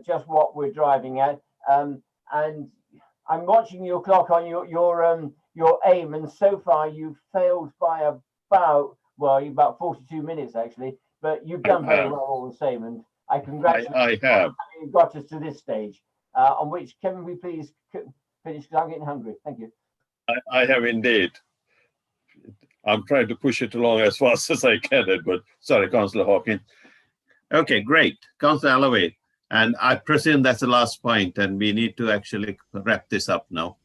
just what we're driving at. And I'm watching your clock on your aim, and so far you've failed by about 42 minutes actually, but you've done very well all the same, and I congratulate you. I have. You've got us to this stage, on which can we please finish, because I'm getting hungry. Thank you. I have indeed. I'm trying to push it along as fast as I can, but sorry, Councillor Hawkins. Okay, great. Councillor Allaway, and I presume that's the last point, and we need to actually wrap this up now.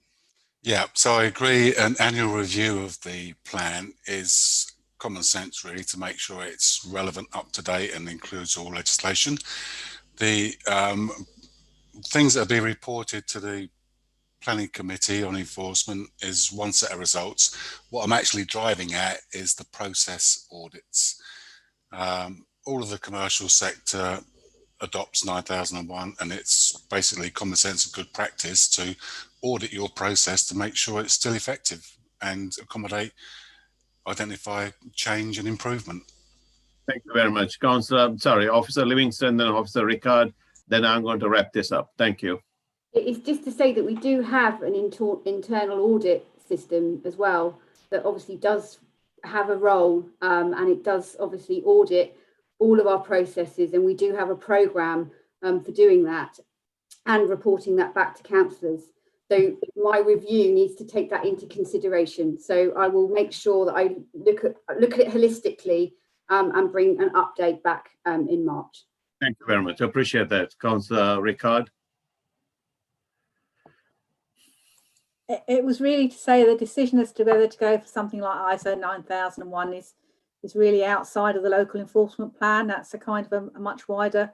Yeah, so I agree. An annual review of the plan is common sense, really, to make sure it's relevant, up to date, and includes all legislation. The things that are being reported to the Planning Committee on enforcement is one set of results. What I'm actually driving at is the process audits. All of the commercial sector adopts 9001, and it's basically common sense and good practice to audit your process to make sure it's still effective and identify change and improvement. Thank you very much, Officer Livingston, then Officer Rickard. Then I'm going to wrap this up. Thank you. It's just to say that we do have an internal audit system as well that obviously does have a role, and it does obviously audit all of our processes, and we do have a programme for doing that and reporting that back to councillors. So my review needs to take that into consideration. So I will make sure that I look at it holistically and bring an update back in March. Thank you very much. I appreciate that. Councillor Rickard. It was really to say the decision as to whether to go for something like ISO 9001 is really outside of the local enforcement plan. That's a kind of a much wider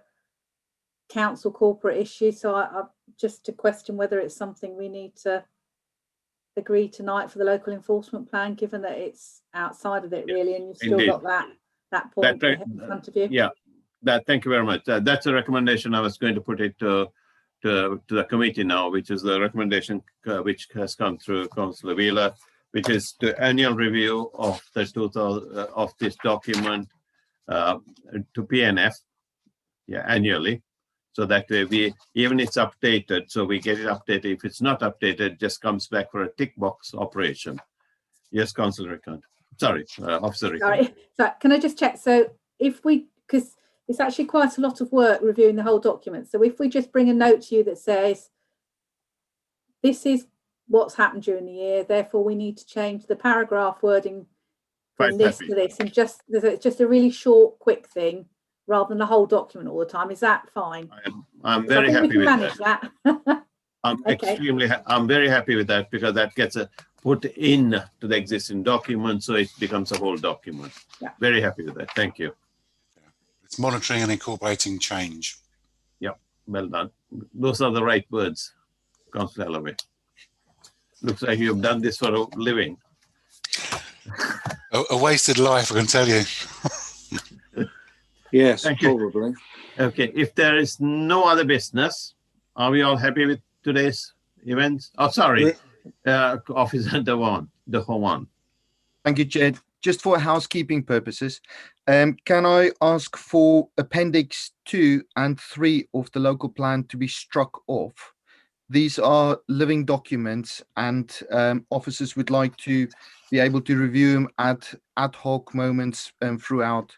council corporate issue. So I just to question whether it's something we need to agree tonight for the local enforcement plan, given that it's outside of it really, and you've still got that point in front of you. Yeah, thank you very much. That's a recommendation. I was going to put it to the committee now, which is the recommendation which has come through Councillor Wheeler, which is the annual review of the of this document to PNF, annually, so that even it's updated, so we get it updated. If it's not updated, it just comes back for a tick box operation. Yes, Councillor Rickard. Sorry, Officer Rickard. Sorry. So can I just check? So if we, because it's actually quite a lot of work reviewing the whole document. So if we just bring a note to you that says, this is what's happened during the year, therefore we need to change the paragraph wording from this to this, and there's just a really short, quick thing, rather than the whole document all the time. Is that fine? I'm very happy with that. I'm I'm very happy with that, because that gets put in to the existing document, so it becomes a whole document. Yeah. Very happy with that. Thank you. It's monitoring and incorporating change. Yeah, well done. Those are the right words, Councillor Allaway. Looks like you've done this for a living. A wasted life, I can tell you. Yes, Thank you. probably. Okay, if there is no other business, are we all happy with today's events? Oh, sorry, Officer Dewan. Thank you, Chair. Just for housekeeping purposes, can I ask for Appendix 2 and 3 of the local plan to be struck off? These are living documents, and officers would like to be able to review them at ad hoc moments throughout.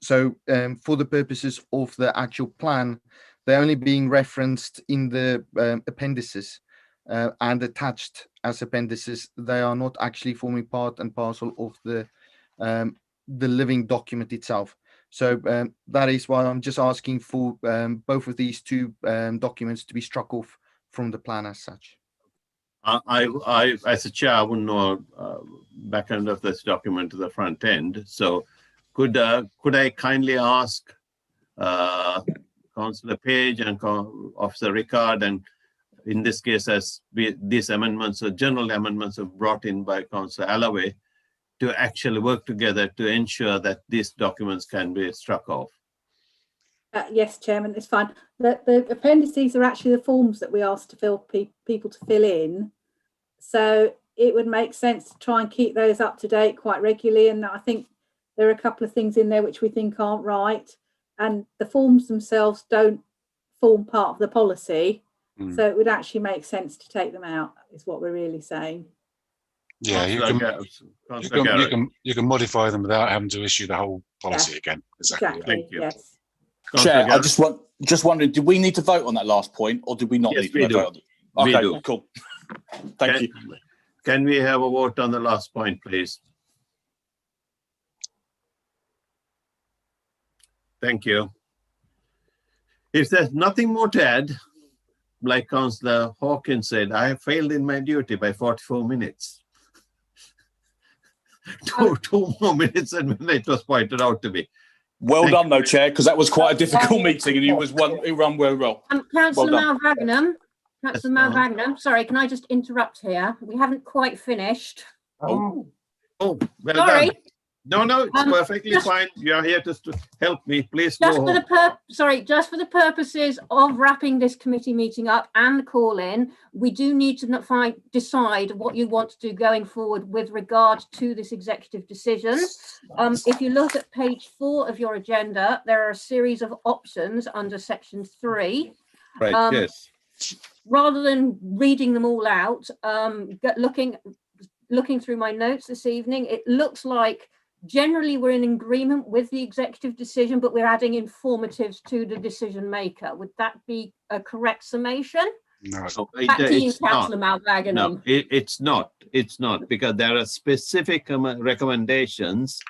So for the purposes of the actual plan, they're only being referenced in the appendices and attached as appendices. They are not actually forming part and parcel of the living document itself. So that is why I'm just asking for both of these two documents to be struck off from the plan as such. I as a chair, I wouldn't know back end of this document to the front end. So could I kindly ask Councillor Page and Officer Rickard, and in this case, as these amendments or general amendments are brought in by Councillor Allaway, to actually work together to ensure that these documents can be struck off? Yes, Chairman, it's fine. The appendices are actually the forms that we asked to fill people to fill in. So it would make sense to try and keep those up to date quite regularly. And I think there are a couple of things in there which we think aren't right. And the forms themselves don't form part of the policy. So it would actually make sense to take them out, is what we're really saying. Yeah, you can modify them without having to issue the whole policy again. Exactly. Thank you. Yes. Chair, I just wondering, did we need to vote on that last point, or did we not need to vote on it? Okay, cool. Thank you. Can we have a vote on the last point, please? Thank you. If there's nothing more to add, like Councillor Hawkins said, I have failed in my duty by 44 minutes. Two more minutes than when it was pointed out to me. Well done, though, Chair, because that was quite a difficult meeting, and you run very well. Councillor Malvagnam, sorry, can I just interrupt here? We haven't quite finished. Well sorry. Done. No, it's perfectly fine. You are here to help me. Please just go just for the purposes of wrapping this committee meeting up and the call-in, we do need to decide what you want to do going forward with regard to this executive decision. If you look at page 4 of your agenda, there are a series of options under section 3. Right. Yes. Rather than reading them all out, looking through my notes this evening, it looks like generally we're in agreement with the executive decision, but we're adding informatives to the decision maker. Would that be a correct summation? No, Back to you, Councillor Malvagnam. No, it's not. It's not, because there are specific recommendations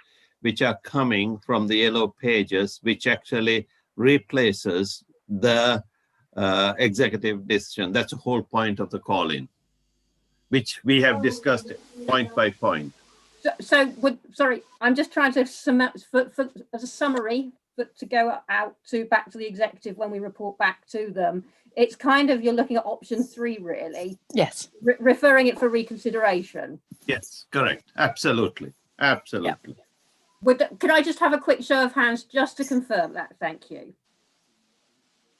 which are coming from the yellow pages, which actually replaces the executive decision. That's the whole point of the call-in, which we have discussed point by point. Sorry, I'm just trying to as a summary, but to go out back to the executive when we report back to them. It's kind of, you're looking at option 3, really. Yes. Referring it for reconsideration. Yes, correct. Absolutely. Absolutely. Yeah. Could I just have a quick show of hands just to confirm that? Thank you.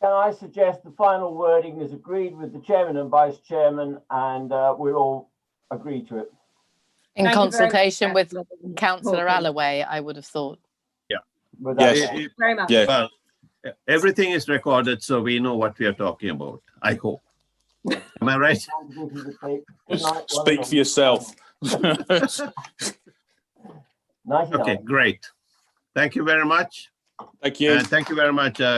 Can I suggest the final wording is agreed with the chairman and vice chairman, and we'll all agree to it? In consultation with Councillor Allaway, I would have thought. Yeah. Yes. Very much. Yeah. Well, everything is recorded, so we know what we are talking about, I hope. Am I right? Speak for yourself. Okay, great. Thank you very much. Thank you. And thank you very much,